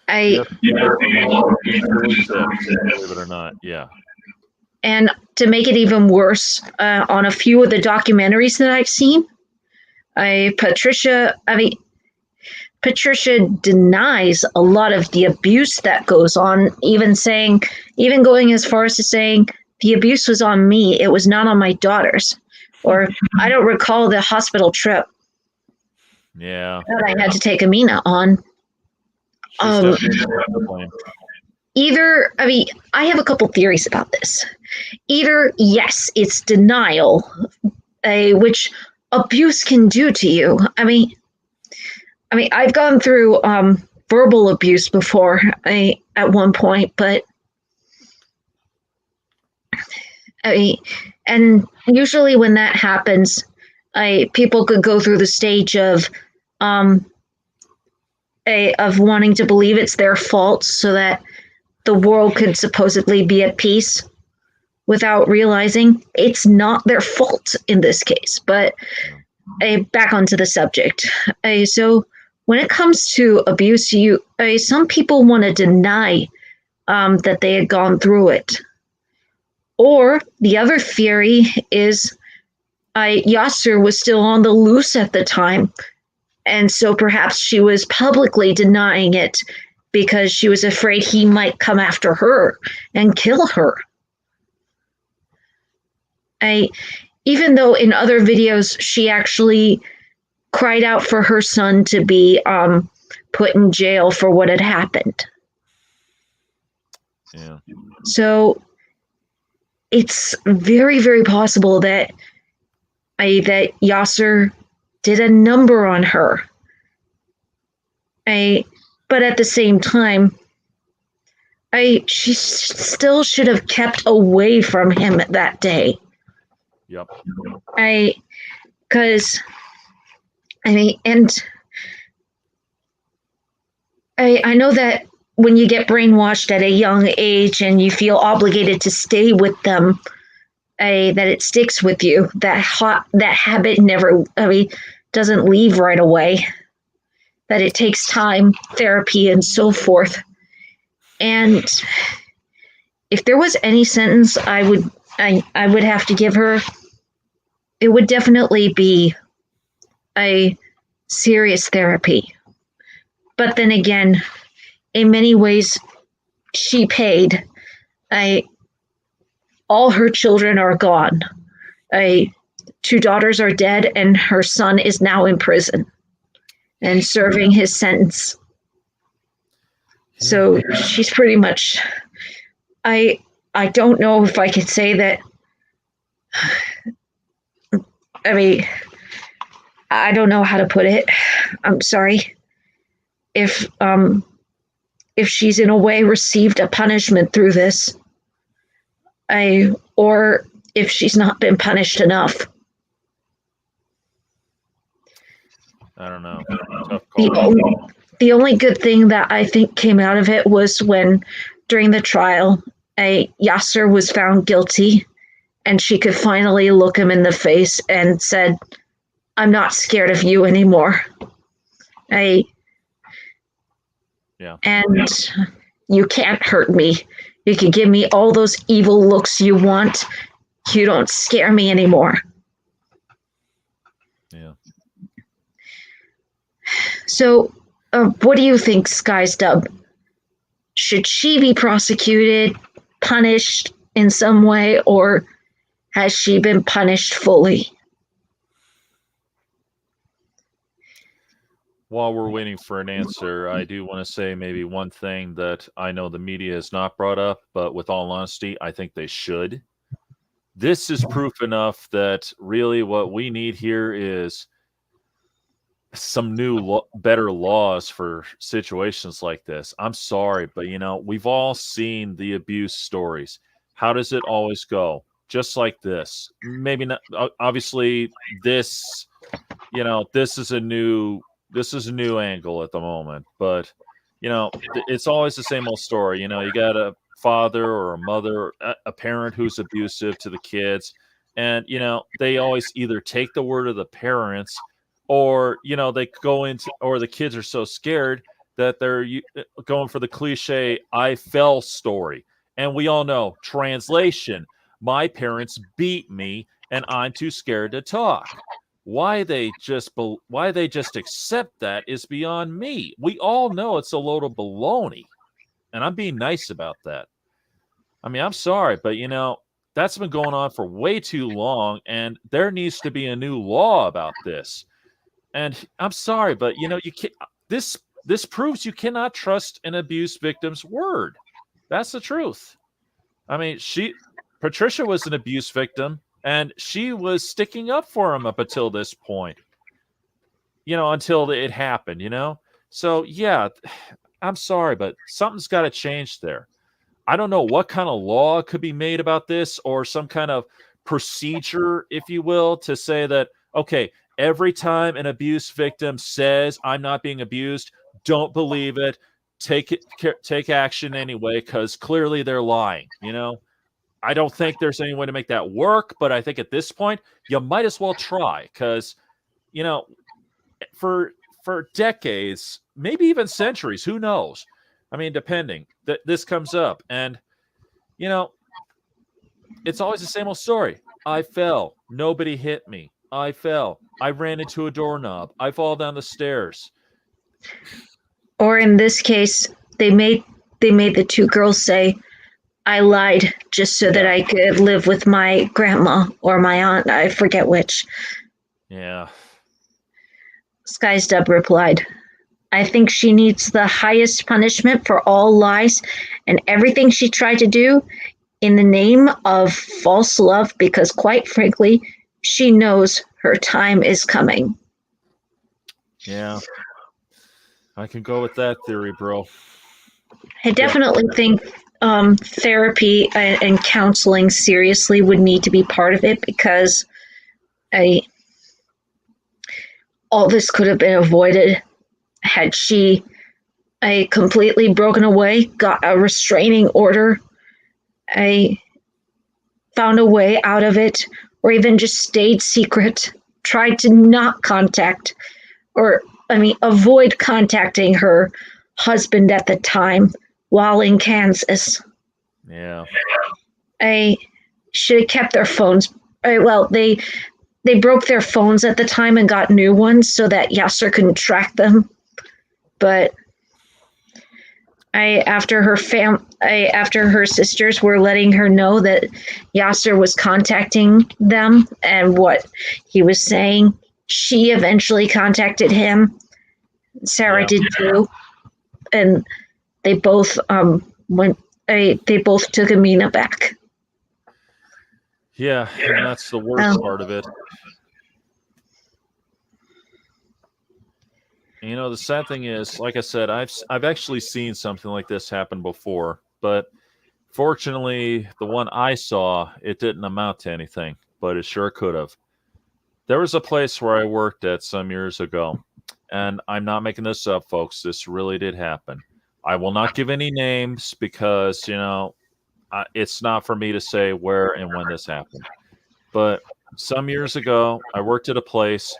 believe it or not, yeah. And to make it even worse, on a few of the documentaries that I've seen, Patricia denies a lot of the abuse that goes on, even going as far as to saying the abuse was on me, it was not on my daughters. Or I don't recall the hospital trip that I had to take Amina on. Either, I have a couple theories about this. Either, yes, it's denial, which abuse can do to you. I've gone through verbal abuse before at one point, but and usually when that happens, people could go through the stage of wanting to believe it's their fault so that the world could supposedly be at peace without realizing it's not their fault in this case. But back onto the subject. So when it comes to abuse, some people want to deny that they had gone through it. Or the other theory is Yasir was still on the loose at the time. And so perhaps she was publicly denying it because she was afraid he might come after her and kill her. Even though in other videos she actually cried out for her son to be put in jail for what had happened. Yeah. So it's very, very possible that that Yasir did a number on her. But at the same time, she still should have kept away from him that day. Yep. Because and I know that when you get brainwashed at a young age and you feel obligated to stay with them, that it sticks with you. That habit never doesn't leave right away. That it takes time, therapy, and so forth. And if there was any sentence I would have to give her, it would definitely be a serious therapy. But then again, in many ways, she paid. All her children are gone. 2 daughters are dead, and her son is now in prison and serving his sentence. So she's pretty much, I don't know if I could say that. I don't know how to put it. I'm sorry. If she's in a way received a punishment through this, or if she's not been punished enough. I don't know. Tough call. The only good thing that I think came out of it was when, during the trial, Yasir was found guilty, and she could finally look him in the face and said, "I'm not scared of you anymore. And you can't hurt me. You can give me all those evil looks you want. You don't scare me anymore. Yeah. So, what do you think, Sky's Dub? Should she be prosecuted, punished in some way, or has she been punished fully? While we're waiting for an answer, I do want to say maybe one thing that I know the media has not brought up, but with all honesty, I think they should. This is proof enough that really what we need here is some new better laws for situations like this. I'm sorry, but we've all seen the abuse stories. How does it always go? Just like this. Maybe not obviously this, this is a new angle at the moment, but it's always the same old story. You got a father or a mother, a parent who's abusive to the kids, and they always either take the word of the parents, or they go into, or the kids are so scared that they're going for the cliche "I fell" story. And we all know, translation, my parents beat me and I'm too scared to talk. Why they just accept that is beyond me. We all know it's a load of baloney, and I'm being nice about that. I mean, I'm sorry, but that's been going on for way too long, and there needs to be a new law about this. And I'm sorry, but you can't. This proves you cannot trust an abuse victim's word. That's the truth. I mean, Patricia was an abuse victim, and she was sticking up for him up until this point. Until it happened. So yeah, I'm sorry, but something's got to change there. I don't know what kind of law could be made about this, or some kind of procedure, if you will, to say that, okay, every time an abuse victim says I'm not being abused, don't believe it. Take action anyway, because clearly they're lying. I don't think there's any way to make that work, but I think at this point you might as well try, because for decades, maybe even centuries, who knows? I mean, depending, that this comes up, and it's always the same old story. I fell. Nobody hit me. I fell. I ran into a doorknob. I fall down the stairs. Or in this case, they made the two girls say, I lied just so that I could live with my grandma or my aunt. I forget which. Yeah. Sky's Dub replied, I think she needs the highest punishment for all lies and everything she tried to do in the name of false love, because quite frankly, she knows her time is coming. Yeah. I can go with that theory, bro. I definitely think therapy and counseling seriously would need to be part of it, because all this could have been avoided had she completely broken away, got a restraining order, found a way out of it, or even just stayed secret, tried to not contact, avoid contacting her husband at the time while in Kansas. Yeah. I should have kept their phones. They broke their phones at the time and got new ones so that Yasir couldn't track them. But after her sisters were letting her know that Yasir was contacting them and what he was saying, she eventually contacted him. Sarah did too, and they both they both took Amina back. Yeah, and that's the worst part of it. The sad thing is, like I said, I've actually seen something like this happen before, but fortunately, the one I saw, it didn't amount to anything, but it sure could have. There was a place where I worked at some years ago, and I'm not making this up, folks. This really did happen. I will not give any names because, it's not for me to say where and when this happened. But some years ago, I worked at a place,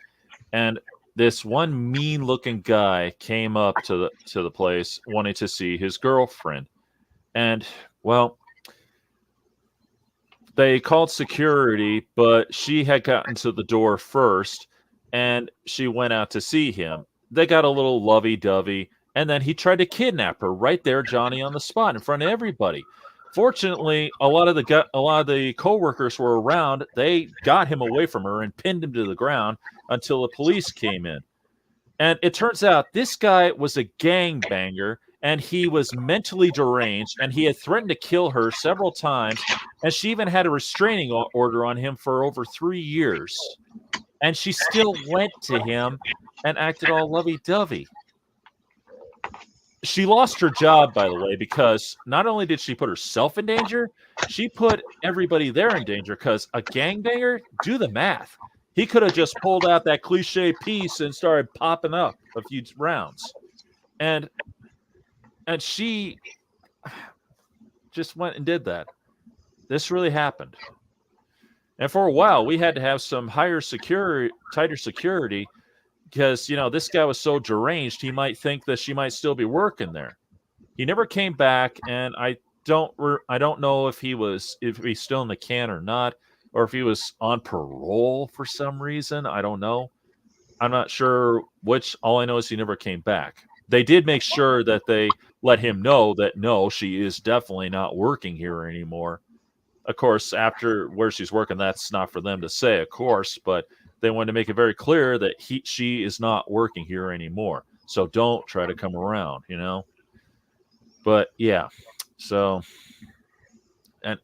and this one mean-looking guy came up to the place wanting to see his girlfriend. And Well, they called security, but she had gotten to the door first, and she went out to see him. They got a little lovey-dovey, and then he tried to kidnap her right there, Johnny, on the spot in front of everybody. Fortunately, a lot of the coworkers were around. They got him away from her and pinned him to the ground until the police came in. And it turns out this guy was a gangbanger and he was mentally deranged and he had threatened to kill her several times. And she even had a restraining order on him for over 3 years. And she still went to him and acted all lovey dovey. She lost her job, by the way, because not only did she put herself in danger, she put everybody there in danger because a gangbanger, do the math. He could have just pulled out that cliche piece and started popping up a few rounds. And she just went and did that. This really happened. And for a while, we had to have some tighter security because, this guy was so deranged, he might think that she might still be working there. He never came back, and I don't know if he's still in the can or not, or if he was on parole for some reason. I don't know. I'm not sure which. All I know is he never came back. They did make sure that they let him know that, no, she is definitely not working here anymore. Of course, after where she's working, that's not for them to say, of course, but they wanted to make it very clear that she is not working here anymore. So don't try to come around, But yeah, so, and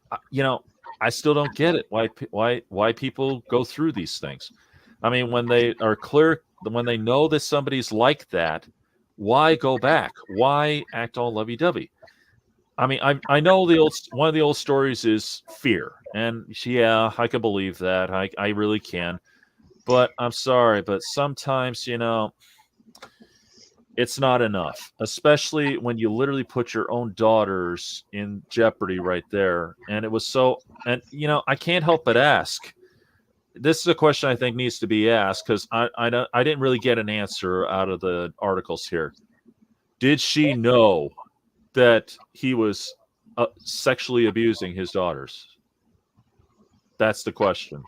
I still don't get it. Why people go through these things? I mean, when they are clear, when they know that somebody's like that, why go back? Why act all lovey-dovey? I mean, I know one of the old stories is fear, and yeah, I can believe that. I really can. But I'm sorry, but sometimes, it's not enough, especially when you literally put your own daughters in jeopardy right there. And it was so, and I can't help but ask. This is a question I think needs to be asked because I didn't really get an answer out of the articles here. Did she know that he was sexually abusing his daughters? That's the question.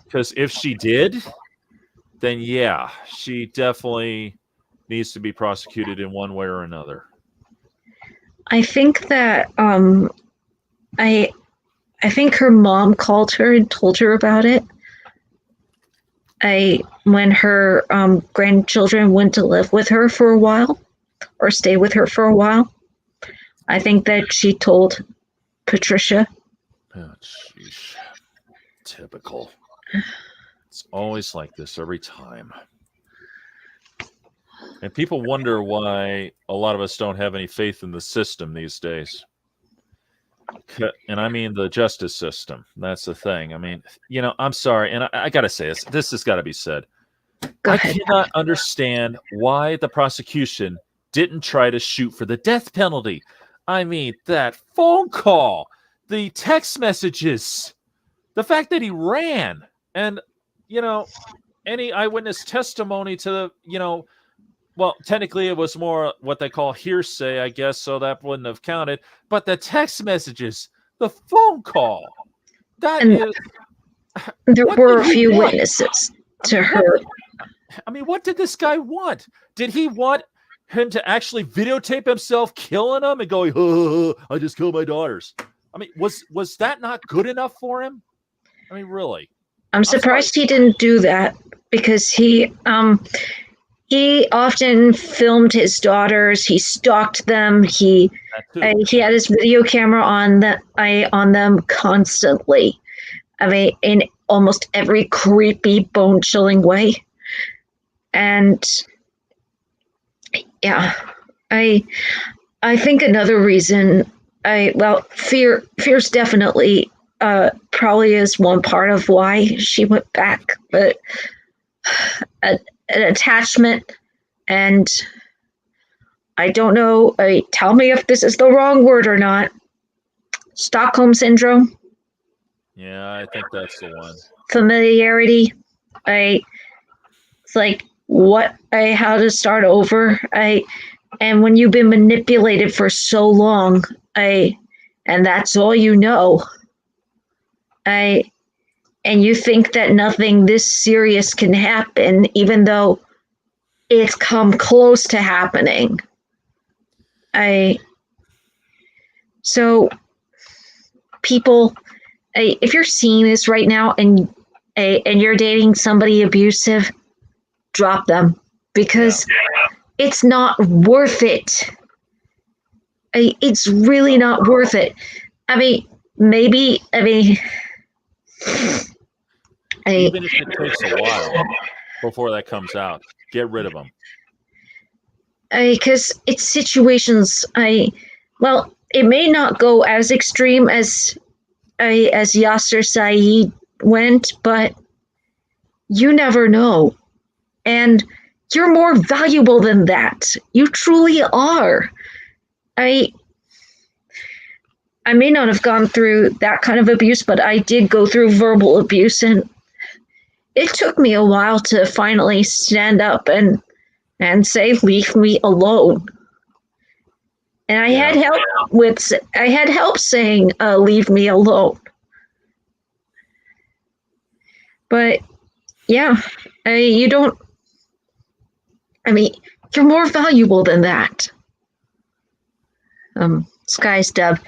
Because if she did, then yeah, she definitely needs to be prosecuted in one way or another. I think that I think her mom called her and told her about it. When her grandchildren went to live with her for a while or stay with her for a while, I think that she told Patricia. Oh, jeez. Typical. It's always like this every time. And people wonder why a lot of us don't have any faith in the system these days. And I mean the justice system. That's the thing. I mean, I'm sorry. And I got to say this. This has got to be said. Go I ahead. cannot understand why the prosecution didn't try to shoot for the death penalty. I mean, that phone call, the text messages, the fact that he ran, and, any eyewitness testimony to the, well, technically it was more what they call hearsay, I guess, so that wouldn't have counted. But the text messages, the phone call, that And is... there were a few witnesses to her. What did this guy want? Did he want him to actually videotape himself killing them and going, oh, I just killed my daughters? Was that not good enough for him? Really? I'm surprised he didn't do that because he often filmed his daughters. He stalked them. He had his video camera on them constantly. In almost every creepy, bone-chilling way. And yeah, I think another reason fear's definitely probably is one part of why she went back, but an attachment, and I don't know, tell me if this is the wrong word or not, Stockholm Syndrome. Yeah, I think that's the one. Familiarity. It's like how to start over. And when you've been manipulated for so long, and and that's all you know. And you think that nothing this serious can happen, even though it's come close to happening. So people, if you're seeing this right now and you're dating somebody abusive, drop them, because it's not worth it. It's really not worth it. Maybe, even if it takes a while before that comes out, get rid of them. Because it's situations. Well, it may not go as extreme as Yasir Said went, but you never know. And you're more valuable than that. You truly are. I may not have gone through that kind of abuse, but I did go through verbal abuse, and it took me a while to finally stand up and say, leave me alone. And I had help saying, leave me alone. But yeah, you don't, you're more valuable than that. Sky's Dove.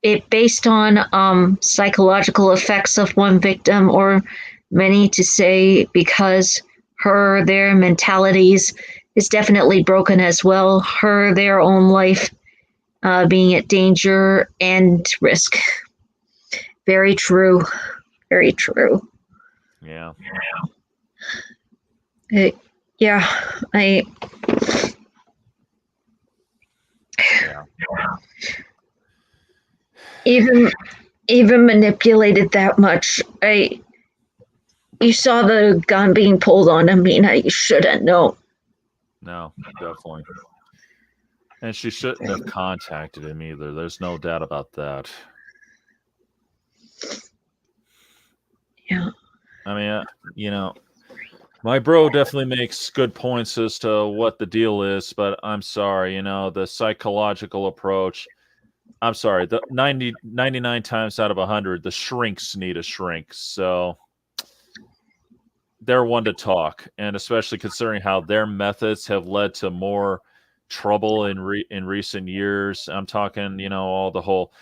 It based on psychological effects of one victim, or many to say because their mentalities is definitely broken as well. Their own life being at danger and risk. Very true. Very true. Yeah. Even manipulated that much. You saw the gun being pulled on Amina. You shouldn't know. No, definitely. And she shouldn't have contacted him either. There's no doubt about that. Yeah. My bro definitely makes good points as to what the deal is, but I'm sorry, the psychological approach. I'm sorry, the 99 times out of 100, the shrinks need a shrink. So they're one to talk, and especially considering how their methods have led to more trouble in recent years. I'm talking, all the whole,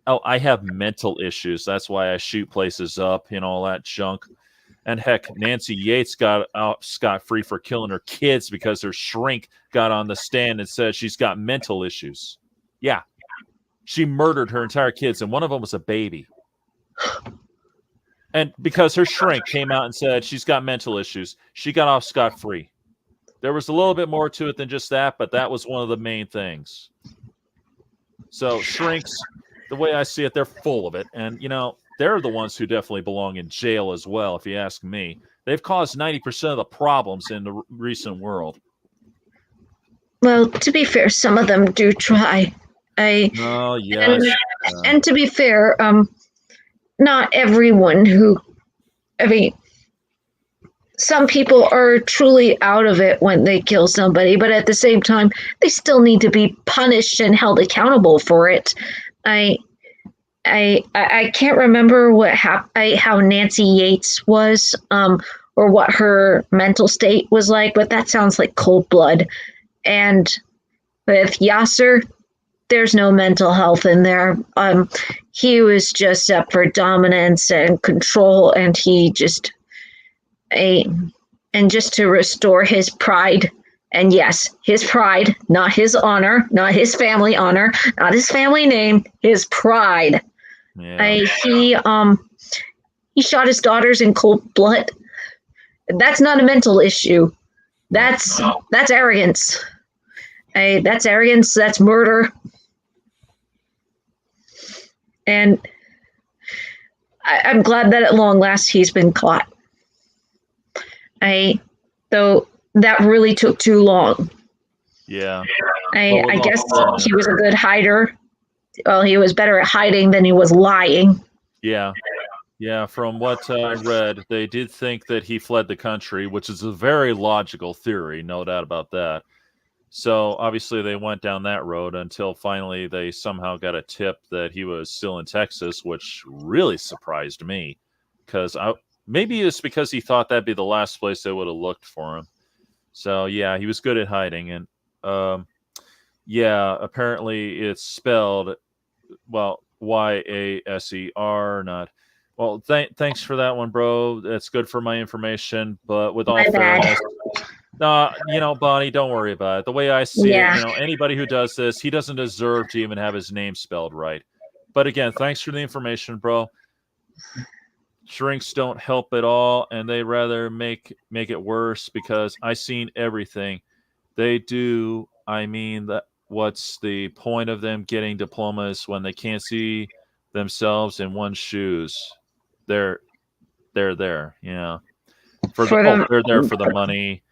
I have mental issues, that's why I shoot places up, all that junk. And heck, Nancy Yates got out scot-free for killing her kids because her shrink got on the stand and said she's got mental issues. Yeah. She murdered her entire kids, and one of them was a baby. And because her shrink came out and said she's got mental issues, she got off scot-free. There was a little bit more to it than just that, but that was one of the main things. So shrinks, the way I see it, they're full of it. And, they're the ones who definitely belong in jail as well, if you ask me. They've caused 90% of the problems in the recent world. Well, to be fair, some of them do try. Oh, yes. And to be fair, not everyone who, some people are truly out of it when they kill somebody, but at the same time, they still need to be punished and held accountable for it. I can't remember how Nancy Yates was, or what her mental state was like, but that sounds like cold blood. And with Yasir, there's no mental health in there. He was just up for dominance and control, and just to restore his pride. And yes, his pride, not his honor, not his family honor, not his family name, his pride. Yeah. He shot his daughters in cold blood. That's not a mental issue. That's arrogance. That's arrogance. That's murder. And I'm glad that at long last he's been caught. Though that really took too long. Yeah. I guess he was a good hider. Well, he was better at hiding than he was lying. Yeah. Yeah, from what I read, they did think that he fled the country, which is a very logical theory, no doubt about that. So obviously they went down that road until finally they somehow got a tip that he was still in Texas, which really surprised me because maybe it's because he thought that'd be the last place they would have looked for him. So yeah, he was good at hiding, and yeah, apparently it's spelled Yaser, not. Well, thanks for that one, bro. That's good for my information. But with all My bad. fairness, Bonnie, don't worry about it. The way I see it, anybody who does this, he doesn't deserve to even have his name spelled right. But again, thanks for the information, bro. Shrinks don't help at all, and they rather make it worse because I seen everything they do. I mean, what's the point of them getting diplomas when they can't see themselves in one's shoes? They're there, yeah. They're there for the money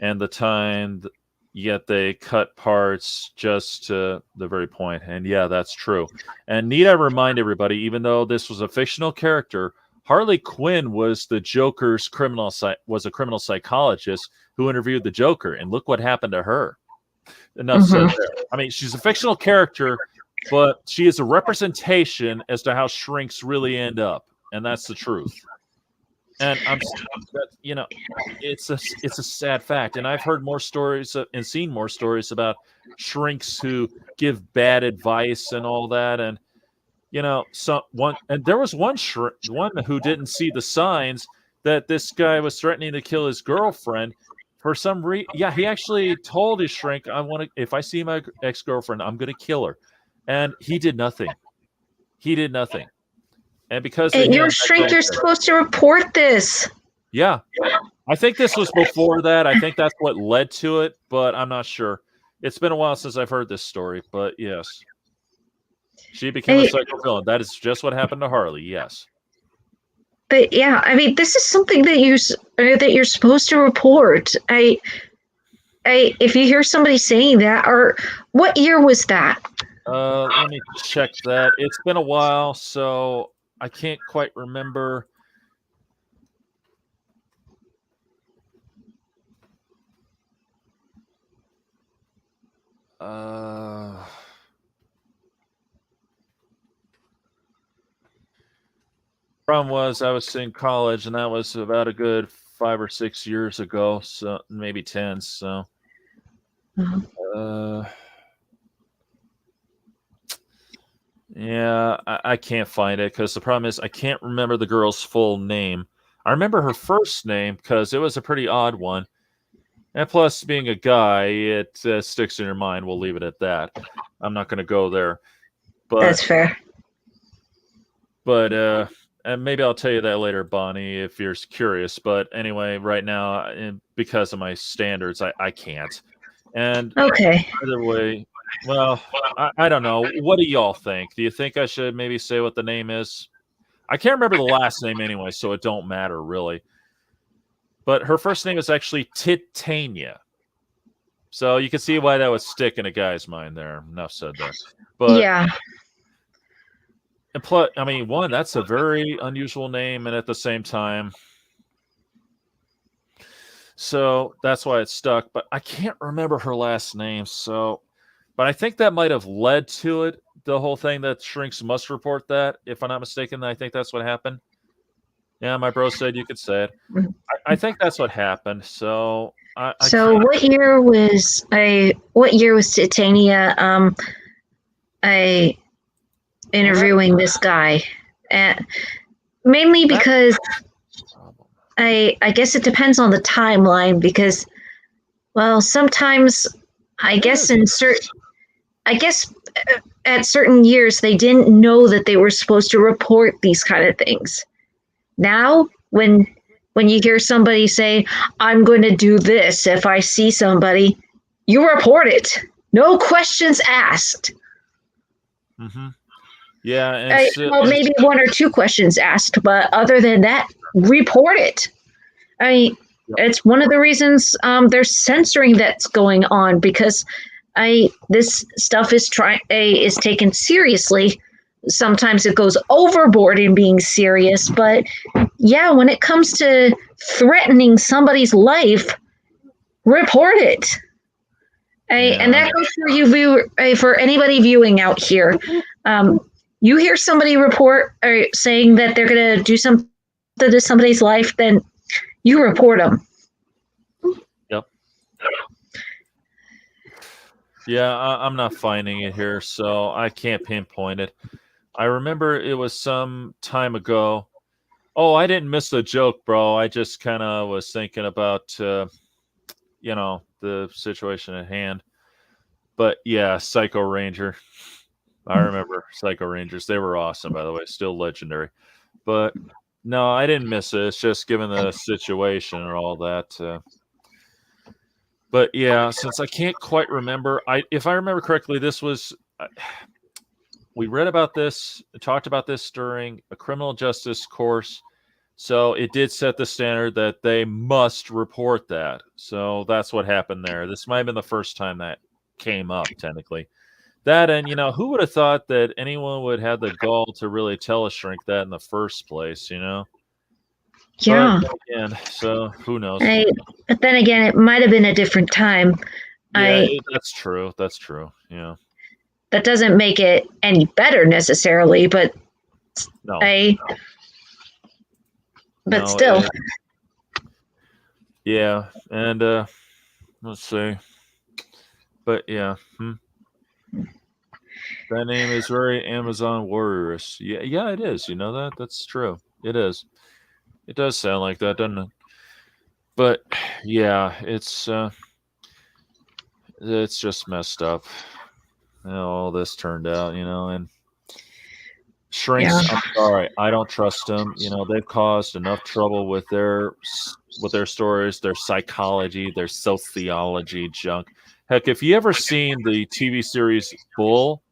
and the time, yet they cut parts just to the very point. And yeah, that's true. And need I remind everybody, even though this was a fictional character, Harley Quinn was the Joker's criminal psychologist who interviewed the Joker, and look what happened to her. Enough said there. I mean, she's a fictional character, but she is a representation as to how shrinks really end up, and that's the truth. And it's a sad fact. And I've heard more stories and seen more stories about shrinks who give bad advice and all that. And there was one who didn't see the signs that this guy was threatening to kill his girlfriend for some reason. Yeah, he actually told his shrink, if I see my ex-girlfriend, I'm going to kill her. And he did nothing. And because your shrink, you're supposed to report this. Yeah. I think this was before that. I think that's what led to it, but I'm not sure. It's been a while since I've heard this story, but yes. She became a psycho villain. That is just what happened to Harley, yes. But yeah, I mean, this is something that you're supposed to report. If you hear somebody saying that, or what year was that? Let me check that. It's been a while, so I can't quite remember. Problem was I was in college, and that was about a good 5 or 6 years ago, so maybe 10. So, yeah, I can't find it because the problem is I can't remember the girl's full name. I remember her first name because it was a pretty odd one. And plus, being a guy, it sticks in your mind. We'll leave it at that. I'm not going to go there. But that's fair. But and maybe I'll tell you that later, Bonnie, if you're curious. But anyway, right now, because of my standards, I can't. And okay. Either way, well, I don't know. What do y'all think? Do you think I should maybe say what the name is? I can't remember the last name anyway, so it don't matter really. But her first name is actually Titania. So you can see why that would stick in a guy's mind there. Enough said there. But yeah. And plus, I mean, one, that's a very unusual name, and at the same time, so that's why it stuck. But I can't remember her last name, but I think that might have led to it. The whole thing that shrinks must report that, if I'm not mistaken. I think that's what happened. Yeah, my bro said you could say it. I think that's what happened. So, what year was Titania? Interviewing this guy, and mainly because I guess it depends on the timeline. Because, well, sometimes I guess at certain years they didn't know that they were supposed to report these kind of things. Now, when you hear somebody say, "I'm going to do this," if I see somebody, you report it, no questions asked. Mm-hmm. Yeah, maybe one or two questions asked, but other than that, report it. I mean, it's one of the reasons there's censoring that's going on, because this stuff is taken seriously. Sometimes it goes overboard in being serious, but yeah, when it comes to threatening somebody's life, report it. And that goes for you, for anybody viewing out here. You hear somebody report or saying that they're going to do something to somebody's life, then you report them. Yep. Yeah, I'm not finding it here, so I can't pinpoint it. I remember it was some time ago. Oh, I didn't miss the joke, bro. I just kind of was thinking about, the situation at hand. But yeah, Psycho Ranger. I remember Psycho Rangers. They were awesome, by the way. Still legendary. But no, I didn't miss it. It's just given the situation and all that. But yeah, since I can't quite remember, if I remember correctly, this was we read about this, talked about this during a criminal justice course. So it did set the standard that they must report that. So that's what happened there. This might have been the first time that came up, technically. That, and who would have thought that anyone would have the gall to really tell a shrink that in the first place? Yeah. But again, so who knows? But then again, it might have been a different time. Yeah, that's true. That's true. Yeah. That doesn't make it any better necessarily, but no. But still. Yeah, and let's see. But yeah. That name is very Amazon warriorous. Yeah, it is. You know that? That's true. It is. It does sound like that, doesn't it? But yeah, it's just messed up. All this turned out, and shrinks. Yeah. I'm sorry, I don't trust them. They've caused enough trouble with their stories, their psychology, their sociology junk. Heck, if you ever seen the TV series Bull,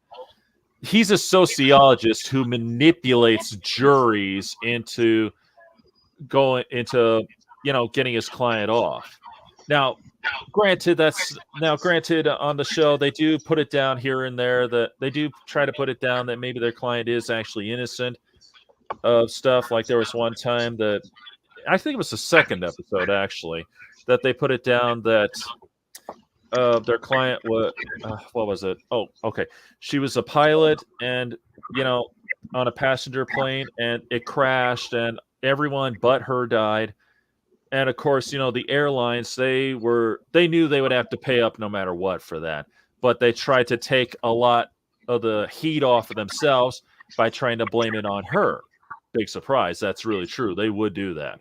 he's a sociologist who manipulates juries into getting his client off. Now, granted, on the show, they do put it down here and there that they do try to put it down that maybe their client is actually innocent of stuff. Like there was one time that I think it was the second episode actually that they put it down that their client was what was it? Oh, okay. She was a pilot and on a passenger plane and it crashed and everyone but her died. And of course, the airlines, they knew they would have to pay up no matter what for that. But they tried to take a lot of the heat off of themselves by trying to blame it on her. Big surprise. That's really true. They would do that.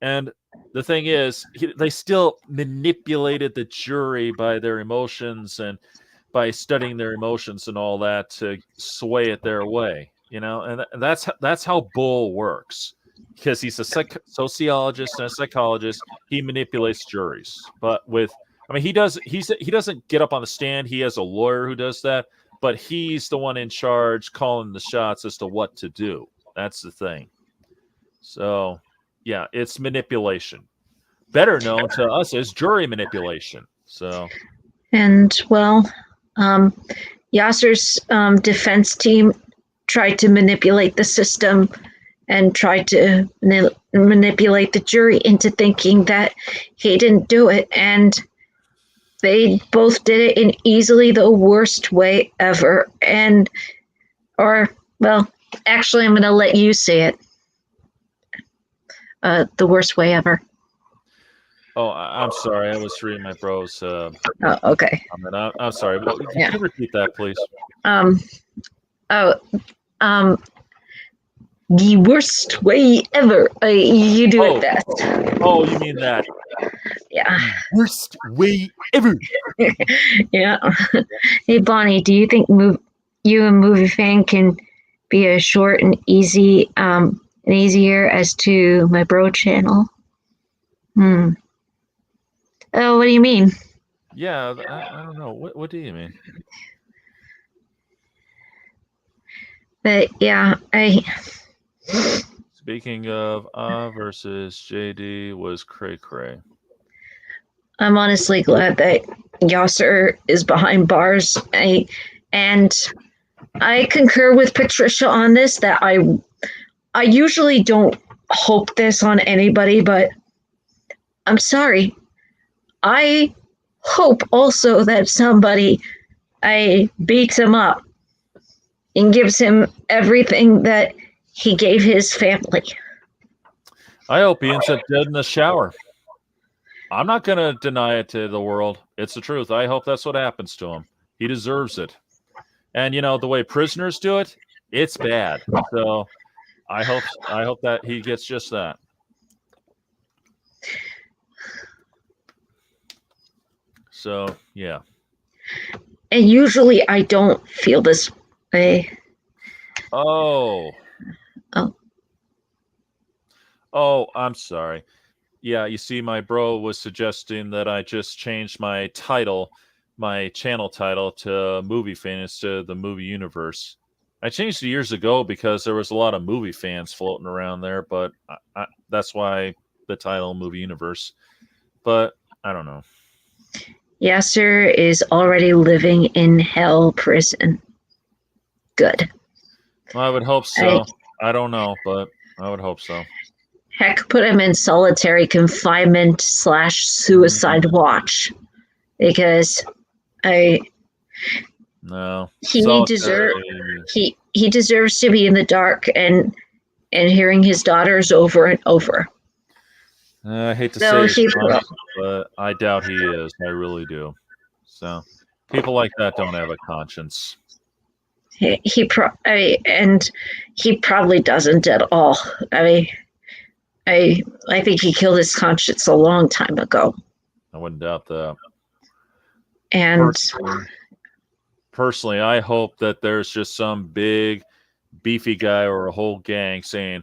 And the thing is, they still manipulated the jury by their emotions and by studying their emotions and all that to sway it their way, and that's how Bull works. Because he's a sociologist and a psychologist, he manipulates juries. But he doesn't get up on the stand. He has a lawyer who does that, but he's the one in charge calling the shots as to what to do. That's the thing. So, yeah, it's manipulation. Better known to us as jury manipulation. So, and Yasir's defense team tried to manipulate the system and tried to manipulate the jury into thinking that he didn't do it. And they both did it in easily the worst way ever. Actually, I'm going to let you say it. The worst way ever. Oh, I'm sorry. I was reading my bro's. Okay. I'm sorry. Can you repeat that, please? The worst way ever. You do it best. Oh, you mean that? Yeah. Worst way ever. Yeah. Hey, Bonnie, do you think you and Movie Fan can be a short and easy, and easier as to my bro channel? Oh, what do you mean? Yeah, I don't know. What do you mean? But yeah, Speaking of versus JD was cray cray. I'm honestly glad that Yasir is behind bars. And I concur with Patricia on this that I usually don't hope this on anybody, but I'm sorry. I hope also that somebody beats him up and gives him everything that he gave his family. I hope he ends up dead in the shower. I'm not going to deny it to the world. It's the truth. I hope that's what happens to him. He deserves it. And the way prisoners do it, it's bad. So I hope that he gets just that. So, yeah. And usually I don't feel this way. Oh. Oh. Oh, I'm sorry. Yeah, you see, my bro was suggesting that I just change my title, my channel title, to Movie Fan instead of the Movie Universe. I changed it years ago because there was a lot of movie fans floating around there, but that's why the title Movie Universe. But I don't know. Yasir is already living in hell prison. Good. Well, I would hope so. I don't know, but I would hope so. Heck, put him in solitary confinement / suicide watch, because no, he deserves to be in the dark and hearing his daughters over and over. I hate to say it, but I doubt he is. I really do. So people like that don't have a conscience. He probably doesn't at all. I think he killed his conscience a long time ago. I wouldn't doubt that. And personally, I hope that there's just some big, beefy guy or a whole gang saying,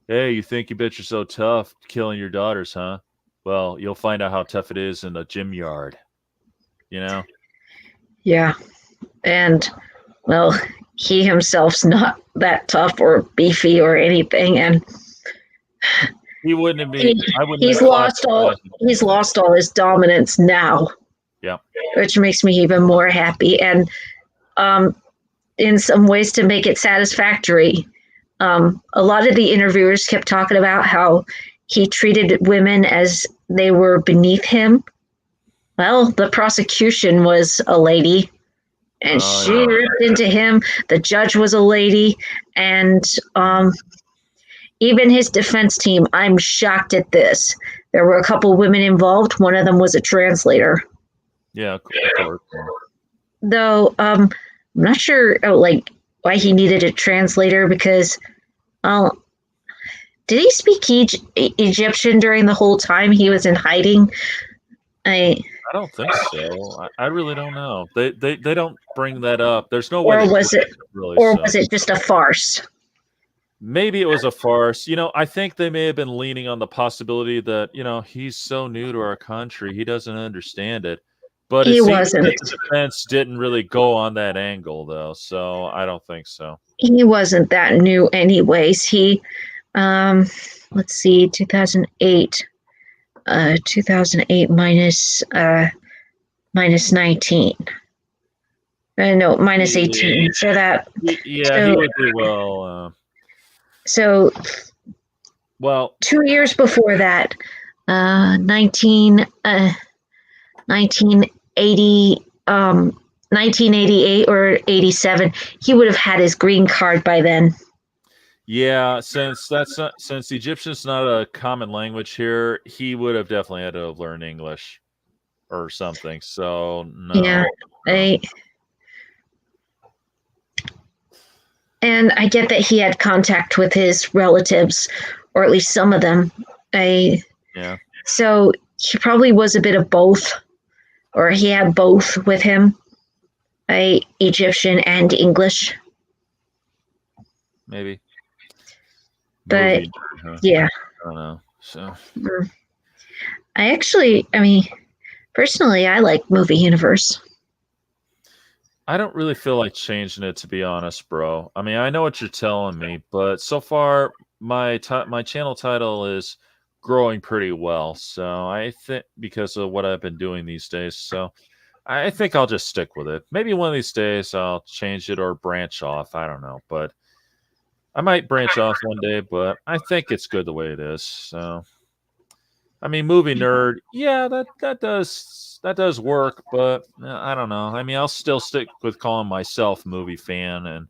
"Hey, you think you bet you're so tough killing your daughters, huh? Well, you'll find out how tough it is in the gym yard." Yeah. And, well, he himself's not that tough or beefy or anything, and he wouldn't have been. He's lost all his dominance now. Yeah. Which makes me even more happy. And in some ways, to make it satisfactory, a lot of the interviewers kept talking about how he treated women as they were beneath him. Well, the prosecution was a lady, and she ripped into him. The judge was a lady, and even his defense team, I'm shocked at this. There were a couple women involved. One of them was a translator. Yeah, of course. Though I'm not sure why he needed a translator, because did he speak Egyptian during the whole time he was in hiding? I don't think so. I really don't know. They don't bring that up. There's no way. Or was it just a farce? Maybe it was a farce. I think they may have been leaning on the possibility that, he's so new to our country, he doesn't understand it. But it seems that the defense didn't really go on that angle, though, so I don't think so. He wasn't that new anyways. He, let's see, 2008. 2008 minus 19. No, minus 18. So that. Yeah, he would do well. So, well, 2 years before that, 1988 or 87, he would have had his green card by then. Yeah, since Egyptian's not a common language here, he would have definitely had to have learned English or something. So no. Yeah, and I get that he had contact with his relatives, or at least some of them. Yeah. So he probably was a bit of both, or he had both with him, Egyptian and English. Maybe. But yeah, I don't know. So personally, I like Movie Universe. I don't really feel like changing it, to be honest, bro. I mean, I know what you're telling me, but so far my channel title is growing pretty well. So I think because of what I've been doing these days, so I think I'll just stick with it. Maybe one of these days I'll change it or branch off. I don't know, but I might branch off one day, but I think it's good the way it is. So I mean, movie nerd. Yeah, that does work, but I don't know. I mean, I'll still stick with calling myself movie fan, and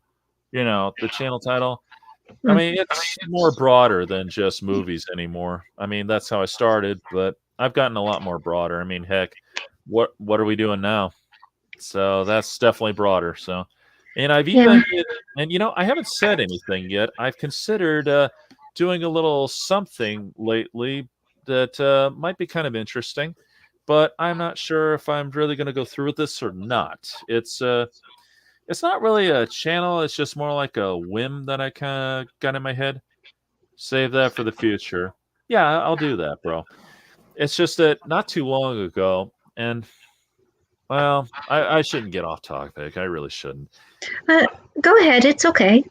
the channel title. I Mm. mean, it's more broader than just movies anymore. I mean, that's how I started, but I've gotten a lot more broader. I mean, heck, what are we doing now? So that's definitely broader. So, and I've Yeah. even and I haven't said anything yet. I've considered doing a little something lately that might be kind of interesting, but I'm not sure if I'm really going to go through with this or not. It's not really a channel. It's just more like a whim that I kind of got in my head. Save that for the future. Yeah, I'll do that, bro. It's just that not too long ago, and well, I shouldn't get off topic. I really shouldn't. Uh, Go ahead. It's okay.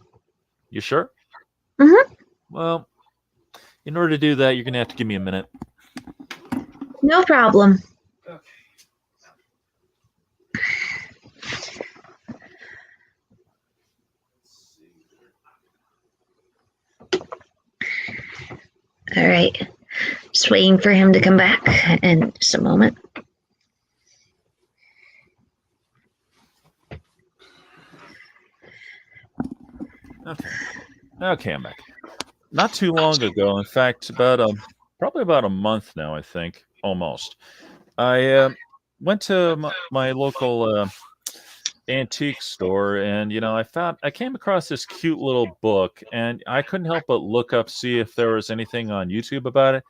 You sure? Hmm. Well, in order to do that, you're gonna have to give me a minute. No problem. All right. Just waiting for him to come back in just a moment. Okay, I'm back. Not too long ago, in fact, probably about a month now, I think, almost. I went to my local antique store, and I came across this cute little book, and I couldn't help but look up, see if there was anything on YouTube about it,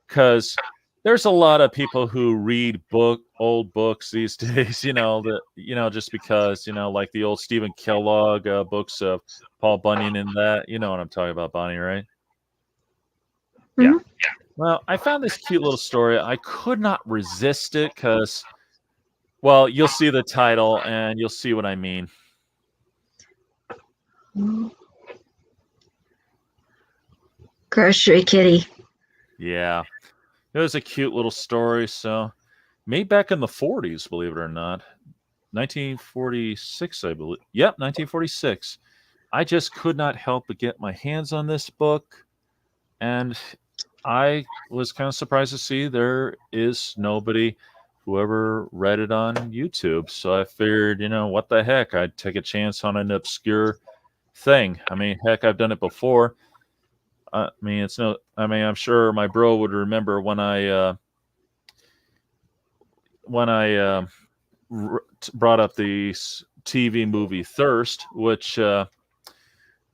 because there's a lot of people who read old books these days, just because, like the old Stephen Kellogg books of Paul Bunyan and that. You know what I'm talking about, Bonnie, right? Yeah. Hmm. Well, I found this cute little story. I could not resist it because, well, you'll see the title and you'll see what I mean. Grocery Kitty. Yeah. It was a cute little story. So, made back in the 40s, believe it or not. 1946, I believe. Yep, 1946. I just could not help but get my hands on this book. And I was kind of surprised to see there is nobody who ever read it on YouTube. So I figured, what the heck? I'd take a chance on an obscure thing. I mean, heck, I've done it before. I mean, I'm sure my bro would remember when I brought up the TV movie Thirst, which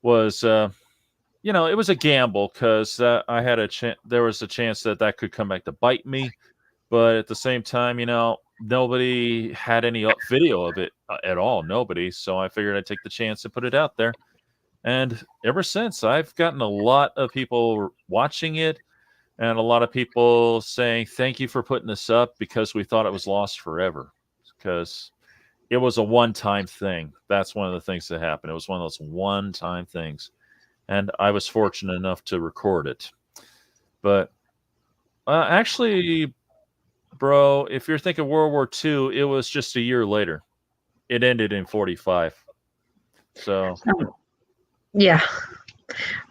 was it was a gamble because I had there was a chance that could come back to bite me, but at the same time, nobody had any video of it at all. Nobody, so I figured I'd take the chance and put it out there. And ever since, I've gotten a lot of people watching it, and a lot of people saying thank you for putting this up because we thought it was lost forever because it was a one-time thing. That's one of the things that happened. It was one of those one-time things, and I was fortunate enough to record it. But actually, bro, if you're thinking World War II, it was just a year later. It ended in 45. So, Yeah.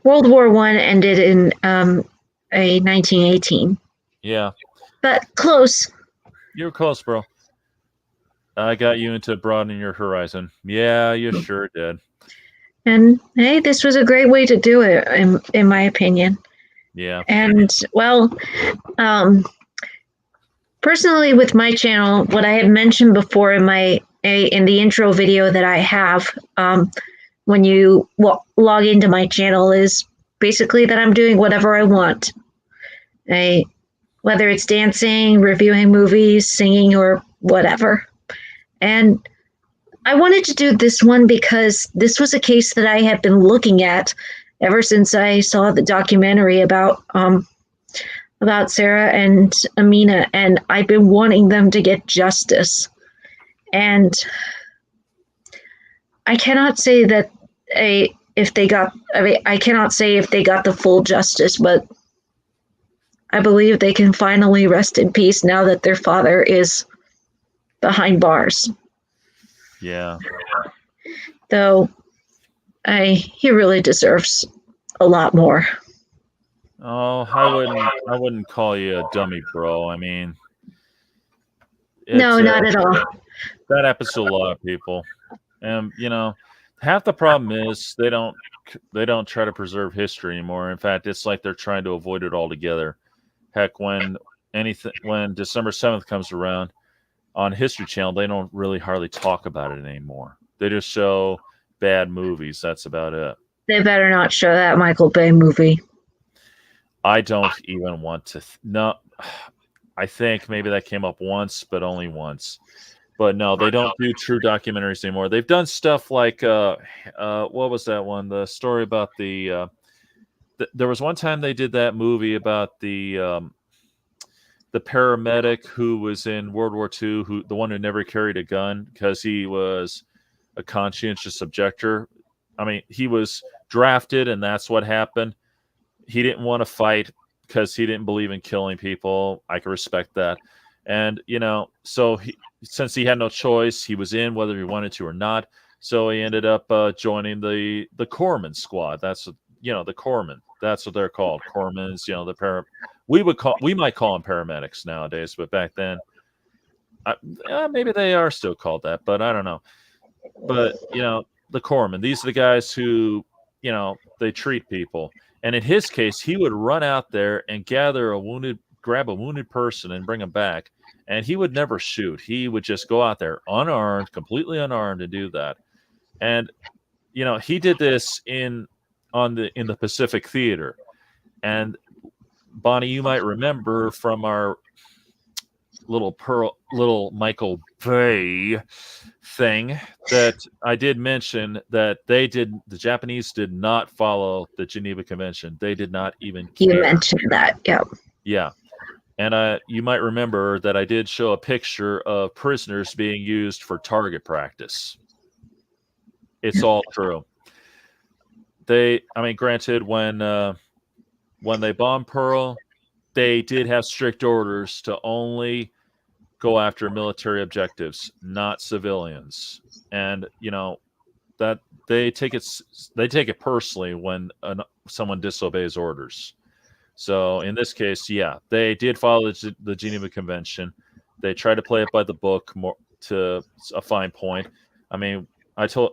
World War I ended in a 1918. yeah, But close. you were close, bro. I got you into broadening your horizon. Yeah, you sure did. And hey, this was a great way to do it, in my opinion. Yeah. And well, personally, with my channel, what I had mentioned before in the intro video that I have, when you log into my channel, is basically that I'm doing whatever I want. Whether it's dancing, reviewing movies, singing, or whatever. And I wanted to do this one because this was a case that I had been looking at ever since I saw the documentary about Sarah and Amina, and I've been wanting them to get justice. And I cannot say that I cannot say if they got the full justice, but I believe they can finally rest in peace now that their father is behind bars. Yeah. Though he really deserves a lot more. Oh, I wouldn't call you a dummy, bro. I mean, No, it's not at all. that happens to a lot of people, and half the problem is they don't try to preserve history anymore. In fact, it's like they're trying to avoid it altogether. Heck, when December 7th comes around on History Channel, they don't really hardly talk about it anymore. They just show bad movies. That's about it. They better not show that Michael Bay movie. I don't even want to. No, I think maybe that came up once, but only once. But no, they don't do true documentaries anymore. They've done stuff like what was that one? The story about there was one time they did that movie about the paramedic who was in World War II, the one who never carried a gun because he was a conscientious objector. I mean, he was drafted, and that's what happened. He didn't want to fight because he didn't believe in killing people. I can respect that. And, so since he had no choice, he was in whether he wanted to or not. So he ended up joining the corpsman squad. That's, the corpsmen. That's what they're called. Corpsmen, we might call them paramedics nowadays, but back then, maybe they are still called that, but I don't know. But, the corpsmen, these are the guys who, they treat people. And in his case, he would run out there and grab a wounded person and bring him back. And he would never shoot. He would just go out there unarmed, completely unarmed, and do that. And he did this in the Pacific Theater. And Bonnie, you might remember from our little Michael Bay thing that I did mention that the Japanese did not follow the Geneva Convention. They did not even care. You mentioned that, yeah. Yeah. And you might remember that I did show a picture of prisoners being used for target practice. It's all true. Granted, when they bombed Pearl, they did have strict orders to only go after military objectives, not civilians. And that they take it personally when someone disobeys orders. So in this case, yeah, they did follow the Geneva Convention. They tried to play it by the book more to a fine point. I mean, I'm sure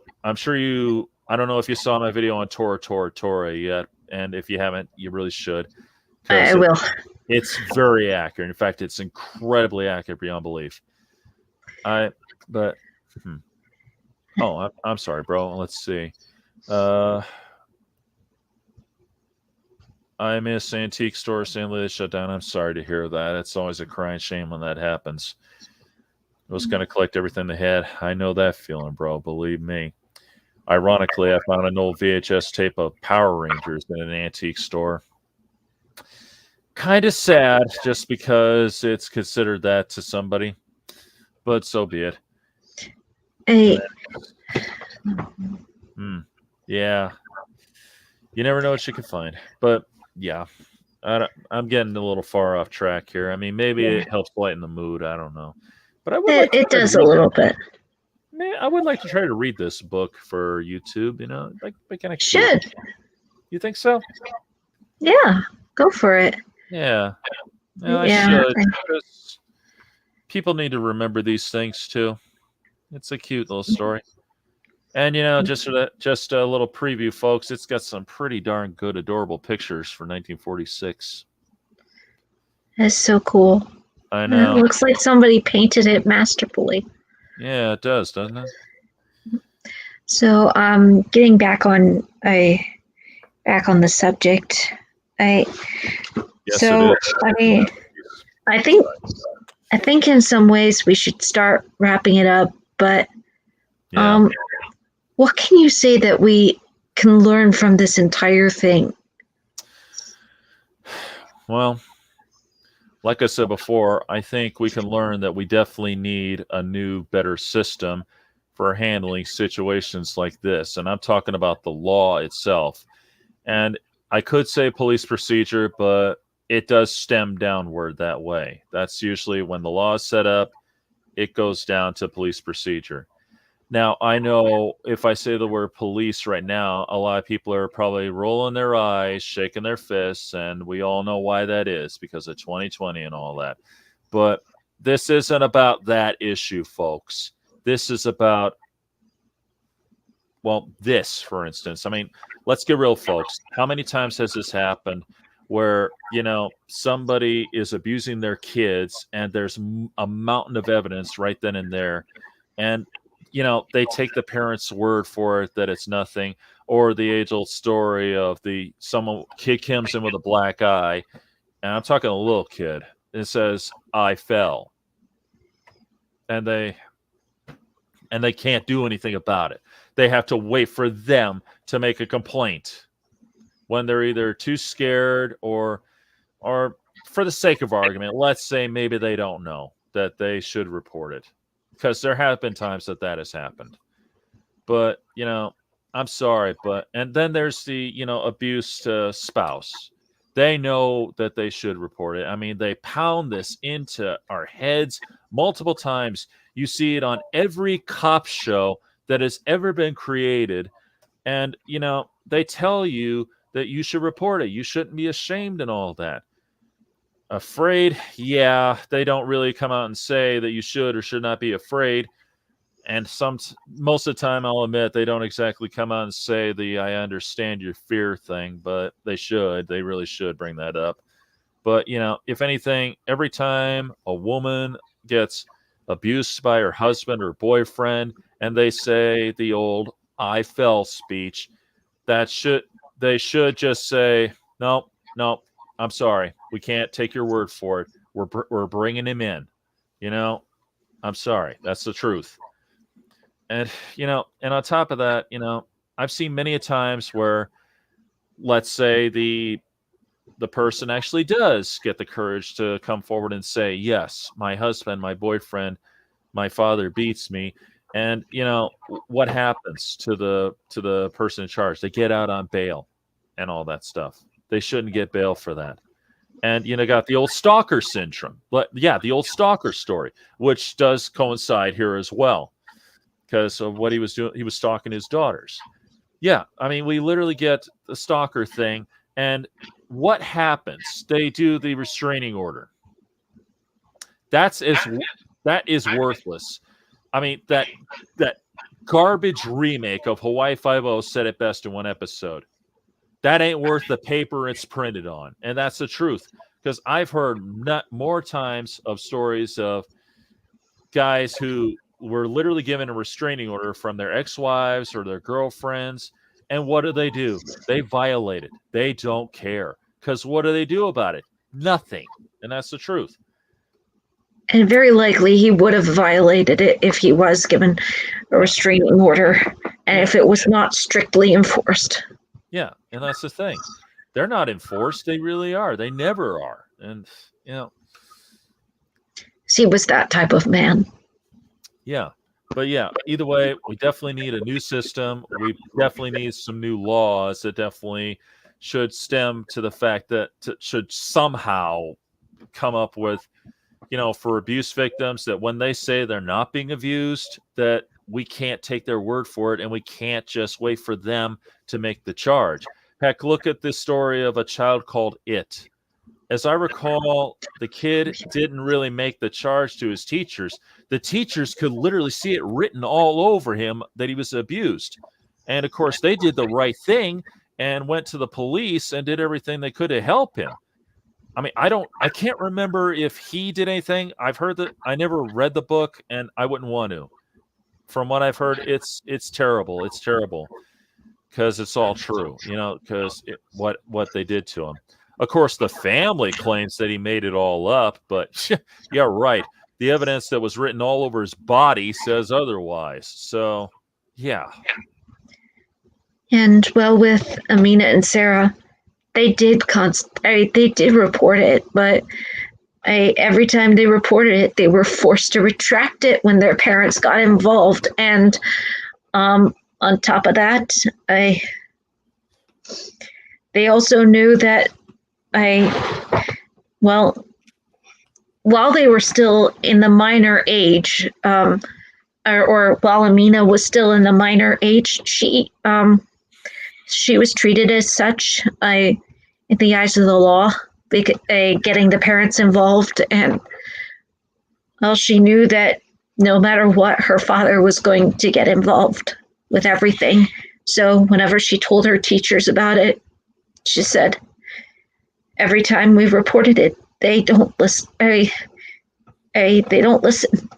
I don't know if you saw my video on Tora yet, and if you haven't, you really should. I will. It's very accurate. In fact, it's incredibly accurate beyond belief. I'm sorry, bro. Let's see. I miss antique stores St. Louis shut down. I'm sorry to hear that. It's always a crying shame when that happens. I was going to collect everything they had. I know that feeling, bro. Believe me. Ironically, I found an old VHS tape of Power Rangers in an antique store. Kind of sad just because it's considered that to somebody, but so be it. Hey. Yeah. You never know what you can find. But yeah, I'm getting a little far off track here. I mean, maybe it helps lighten the mood. I don't know. But I would it does a little bit. I would like to try to read this book for YouTube, like kind of should. You think so? Yeah, go for it. Yeah. I should. Because people need to remember these things too. It's a cute little story. And just a little preview, folks. It's got some pretty darn good, adorable pictures for 1946. That's so cool. I know. It looks like somebody painted it masterfully. Yeah, it does, doesn't it? So, getting back on the subject. Yes, so I think in some ways we should start wrapping it up. But what can you say that we can learn from this entire thing? Well, like I said before, I think we can learn that we definitely need a new, better system for handling situations like this. And I'm talking about the law itself. And I could say police procedure, but it does stem downward that way. That's usually when the law is set up, it goes down to police procedure. Now, I know if I say the word police right now, a lot of people are probably rolling their eyes, shaking their fists, and we all know why that is because of 2020 and all that. But this isn't about that issue, folks. This is about, well, this, for instance. I mean, let's get real, folks. How many times has this happened where, somebody is abusing their kids and there's a mountain of evidence right then and there? And they take the parents' word for it that it's nothing, or the age-old story of someone kid comes in with a black eye, and I'm talking a little kid. It says, "I fell," and they can't do anything about it. They have to wait for them to make a complaint when they're either too scared or for the sake of argument, let's say maybe they don't know that they should report it. Because there have been times that has happened. But, I'm sorry. And then there's the, abuse to spouse. They know that they should report it. I mean, they pound this into our heads multiple times. You see it on every cop show that has ever been created. And, they tell you that you should report it. You shouldn't be ashamed and all that. Afraid, yeah, they don't really come out and say that you should or should not be afraid. And most of the time, I'll admit, they don't exactly come out and say the "I understand your fear" thing, but they should. They really should bring that up. But, if anything, every time a woman gets abused by her husband or boyfriend and they say the old "I fell" speech, they should just say, "No, no, I'm sorry. We can't take your word for it. We're bringing him in. I'm sorry. That's the truth." And, and on top of that, I've seen many a times where, let's say the person actually does get the courage to come forward and say, "Yes, my husband, my boyfriend, my father beats me." And, what happens to the person in charge? They get out on bail and all that stuff. They shouldn't get bail for that. And, got the old stalker syndrome. But yeah, the old stalker story, which does coincide here as well because of what he was doing. He was stalking his daughters. Yeah, I mean, we literally get the stalker thing. And what happens? They do the restraining order. That is worthless. I mean, that garbage remake of Hawaii Five-0 said it best in one episode. That ain't worth the paper it's printed on. And that's the truth. Because I've heard more times of stories of guys who were literally given a restraining order from their ex-wives or their girlfriends. And what do? They violate it. They don't care. Because what do they do about it? Nothing. And that's the truth. And very likely he would have violated it if he was given a restraining order and if it was not strictly enforced. Yeah, and that's the thing. They're not enforced. They really are. They never are. And, He was that type of man. Yeah. But yeah, either way, we definitely need a new system. We definitely need some new laws that definitely should stem to the fact that should somehow come up with, for abuse victims, that when they say they're not being abused, that we can't take their word for it and we can't just wait for them to make the charge. Heck, look at this story of a child called It. As I recall, the kid didn't really make the charge to his teachers. The teachers could literally see it written all over him that he was abused. And of course, they did the right thing and went to the police and did everything they could to help him. I mean, I can't remember if he did anything. I've heard that. I never read the book and I wouldn't want to. From what I've heard, it's terrible. It's terrible because it's all true, because what they did to him. Of course, the family claims that he made it all up, but yeah, right. The evidence that was written all over his body says otherwise. So, yeah. And well, with Amina and Sarah, they did report it, but every time they reported it, they were forced to retract it when their parents got involved. And on top of that, they also knew that while they were still in the minor age, or while Amina was still in the minor age, she was treated as such in the eyes of the law, getting the parents involved. And well, she knew that no matter what, her father was going to get involved with everything. So whenever she told her teachers about it, she said, every time we've reported it, they don't listen. They don't listen.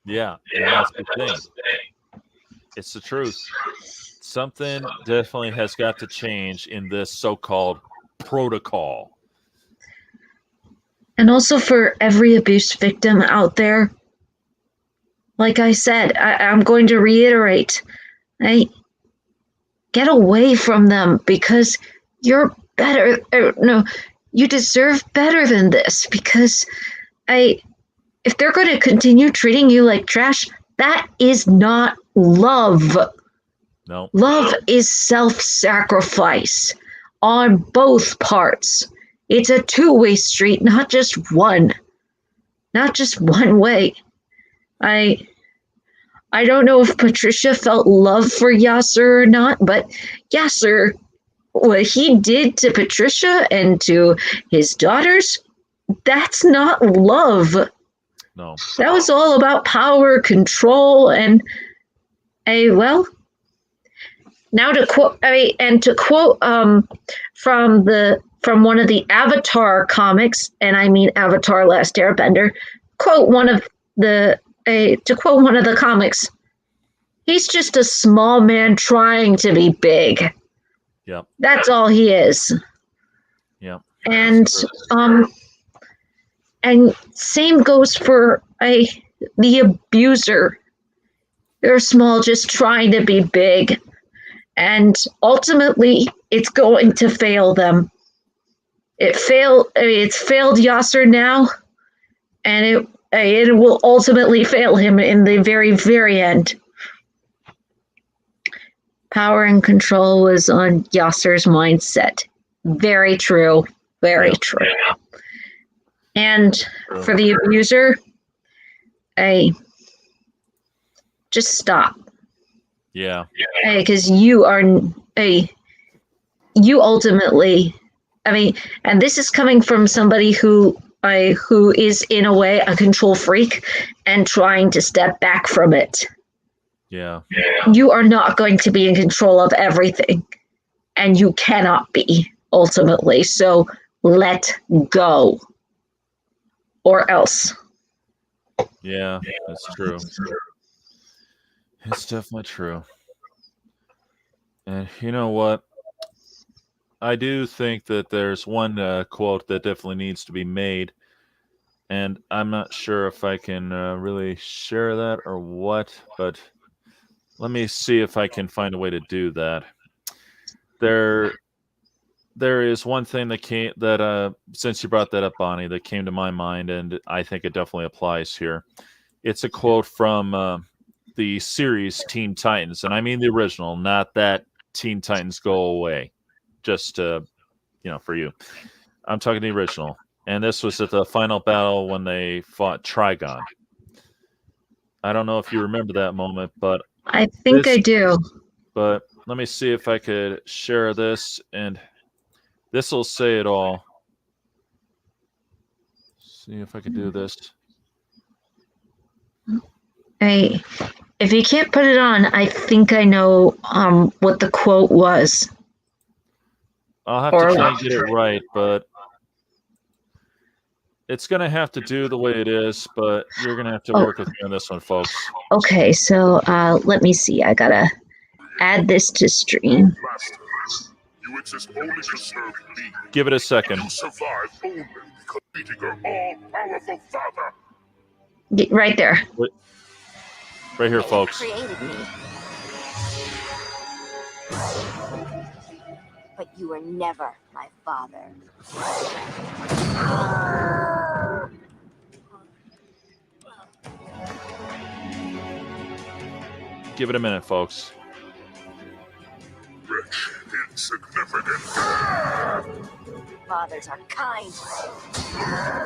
Yeah, and that's the thing. It's the truth. Something definitely has got to change in this so-called protocol. And also for every abuse victim out there, like I said, I'm going to reiterate, get away from them, because you're better. No, you deserve better than this, because if they're going to continue treating you like trash, that is not love. No. Love is self-sacrifice on both parts. It's a two-way street, not just one. Not just one way. I don't know if Patricia felt love for Yasir or not, but Yasir, what he did to Patricia and to his daughters, that's not love. No. That was all about power, control, and now to quote from one of the Avatar comics, and I mean Avatar: Last Airbender, to quote one of the comics, he's just a small man trying to be big. Yep. That's all he is. Yep. And same goes for the abuser. They're small, just trying to be big. And ultimately, it's going to fail them. It's failed Yasir now, and it will ultimately fail him in the very, very end. Power and control was on Yasir's mindset. Very true. Very true. And for the abuser, just stop. Yeah. Because you ultimately, and this is coming from somebody who is in a way a control freak and trying to step back from it. Yeah. You are not going to be in control of everything, and you cannot be ultimately. So let go, or else. Yeah, that's true. It's definitely true. And you know what? I do think that there's one quote that definitely needs to be made, and I'm not sure if I can really share that or what, but let me see if I can find a way to do that. There is one thing that since you brought that up, Bonnie, that came to my mind, and I think it definitely applies here. It's a quote from the series Teen Titans, and I mean the original, not that Teen Titans Go Away. Just for you, I'm talking the original, and this was at the final battle when they fought Trigon. I don't know if you remember that moment, but I think I do. But let me see if I could share this, and this will say it all. See if I can do this. If you can't put it on, I think I know what the quote was. I'll have to try and get it right, but it's going to have to do the way it is, but you're going to have to work with me on this one, folks. Okay, so let me see. I got to add this to stream. You exist only to serve me. Give it a second. You survive only because beating your all-powerful father. Right there. Right here, folks. Created me. But you were never my father. Give it a minute, folks. Rich, insignificant. Fathers are kind.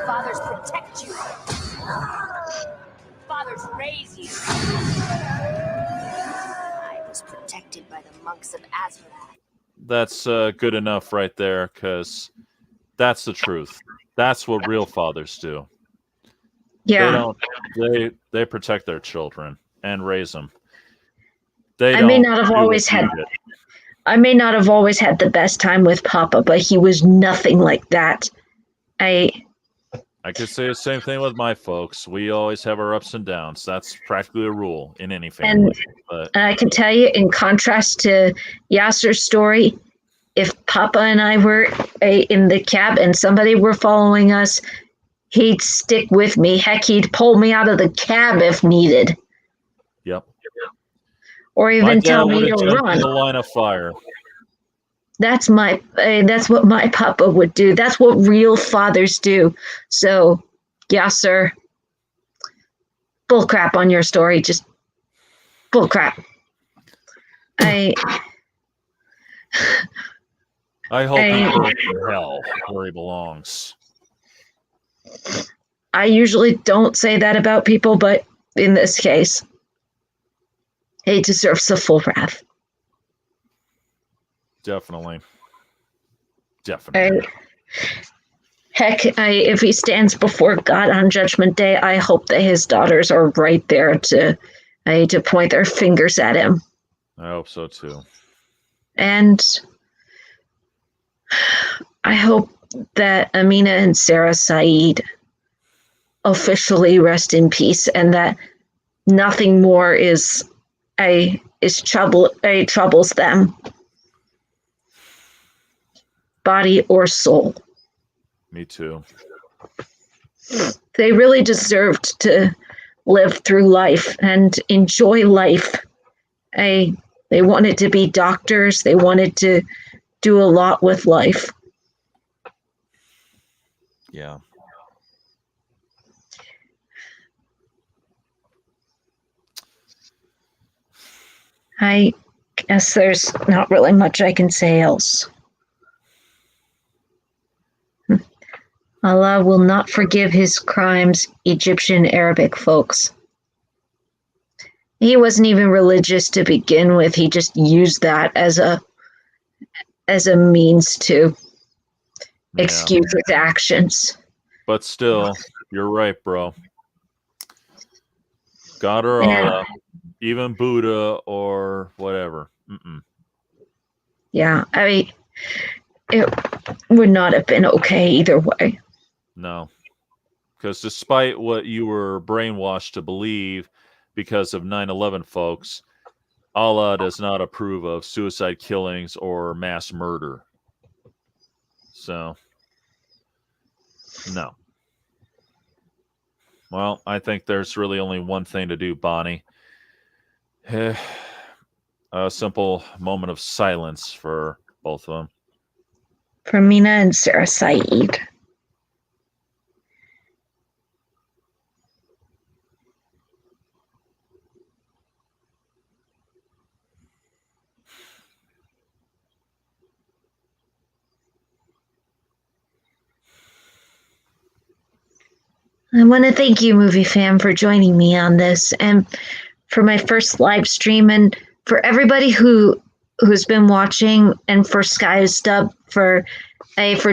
Fathers protect you. fathers raise you. I was protected by the monks of Azrath. That's good enough right there, because that's the truth. That's what real fathers do. Yeah. They protect their children and raise them. They I may don't not have do always what you had did. I may not have always had the best time with Papa, but he was nothing like that. I could say the same thing with my folks. We always have our ups and downs. That's practically a rule in any family. But And I can tell you, in contrast to Yasir's story, if Papa and I were in the cab and somebody were following us, he'd stick with me. Heck, he'd pull me out of the cab if needed, yep, or my even dad tell would me have to jumped run. in the line of fire. That's what my Papa would do. That's what real fathers do. So, Yasir, bullcrap on your story. Just bullcrap. I hope he goes to hell where he belongs. I usually don't say that about people, but in this case, he deserves the full wrath. Definitely. If he stands before God on Judgment Day, I hope that his daughters are right there to point their fingers at him. I hope so too. And I hope that Amina and Sarah Said officially rest in peace, and that nothing more troubles them, body or soul. Me too. They really deserved to live through life and enjoy life. They wanted to be doctors. They wanted to do a lot with life. Yeah. I guess there's not really much I can say else. Allah will not forgive his crimes, Egyptian Arabic folks. He wasn't even religious to begin with. He just used that as a means to excuse his actions. But still, you're right, bro. God or Allah, even Buddha or whatever. Yeah, I mean, it would not have been okay either way. No. Because despite what you were brainwashed to believe because of 9/11, folks, Allah does not approve of suicide killings or mass murder. So, no. Well, I think there's really only one thing to do, Bonnie. A simple moment of silence for both of them. For Mina and Sarah Said. I want to thank you, Movie Fam, for joining me on this and for my first live stream, and for everybody who's been watching, and for Sky's Dub for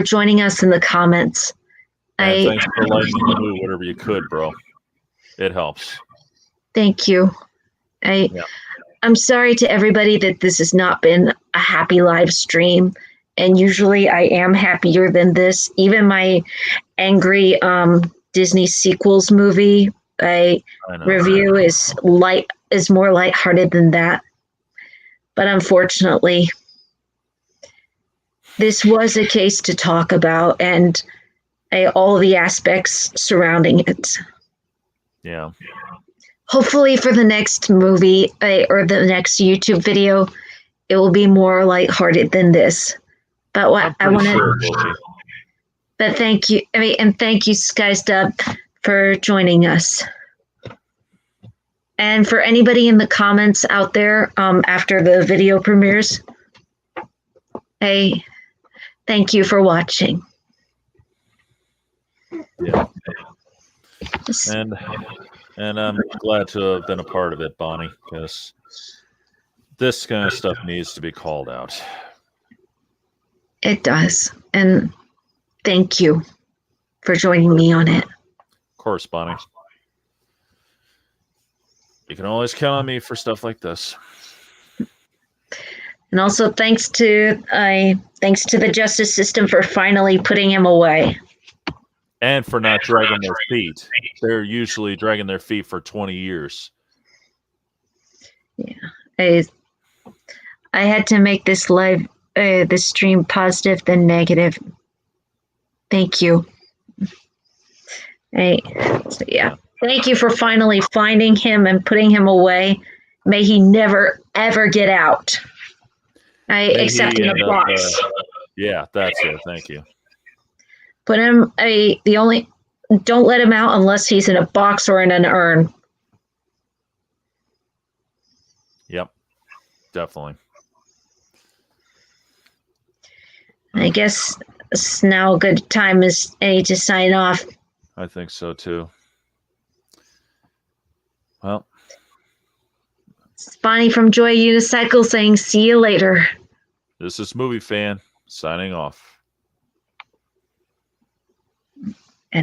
joining us in the comments. And thanks for lightening the mood, whatever you could, bro. It helps. Thank you. I'm sorry to everybody that this has not been a happy live stream, and usually I am happier than this. Even my angry Disney sequels movie review is more lighthearted than that. But unfortunately, this was a case to talk about, and all the aspects surrounding it. Yeah. Hopefully for the next movie or the next YouTube video, it will be more lighthearted than this. But what I want to... But thank you. And thank you, Sky's Dub, for joining us. And for anybody in the comments out there after the video premieres, thank you for watching. Yeah. And And I'm glad to have been a part of it, Bonnie, because this kind of stuff needs to be called out. It does. And thank you for joining me on it. Of course, Bonnie. You can always count on me for stuff like this. And also thanks to the justice system for finally putting him away. And for not dragging their feet. They're usually dragging their feet for 20 years. Yeah. I had to make this this stream positive then negative. Thank you. So yeah. Thank you for finally finding him and putting him away. May he never, ever get out. Except in the box. Yeah, that's it. Thank you. Put him don't let him out unless he's in a box or in an urn. Yep. Definitely. I guess it's now a good time as any to sign off. I think so too. Well, It's Bonnie from Joy Unicycle saying see you later. this is Movie Fan signing off.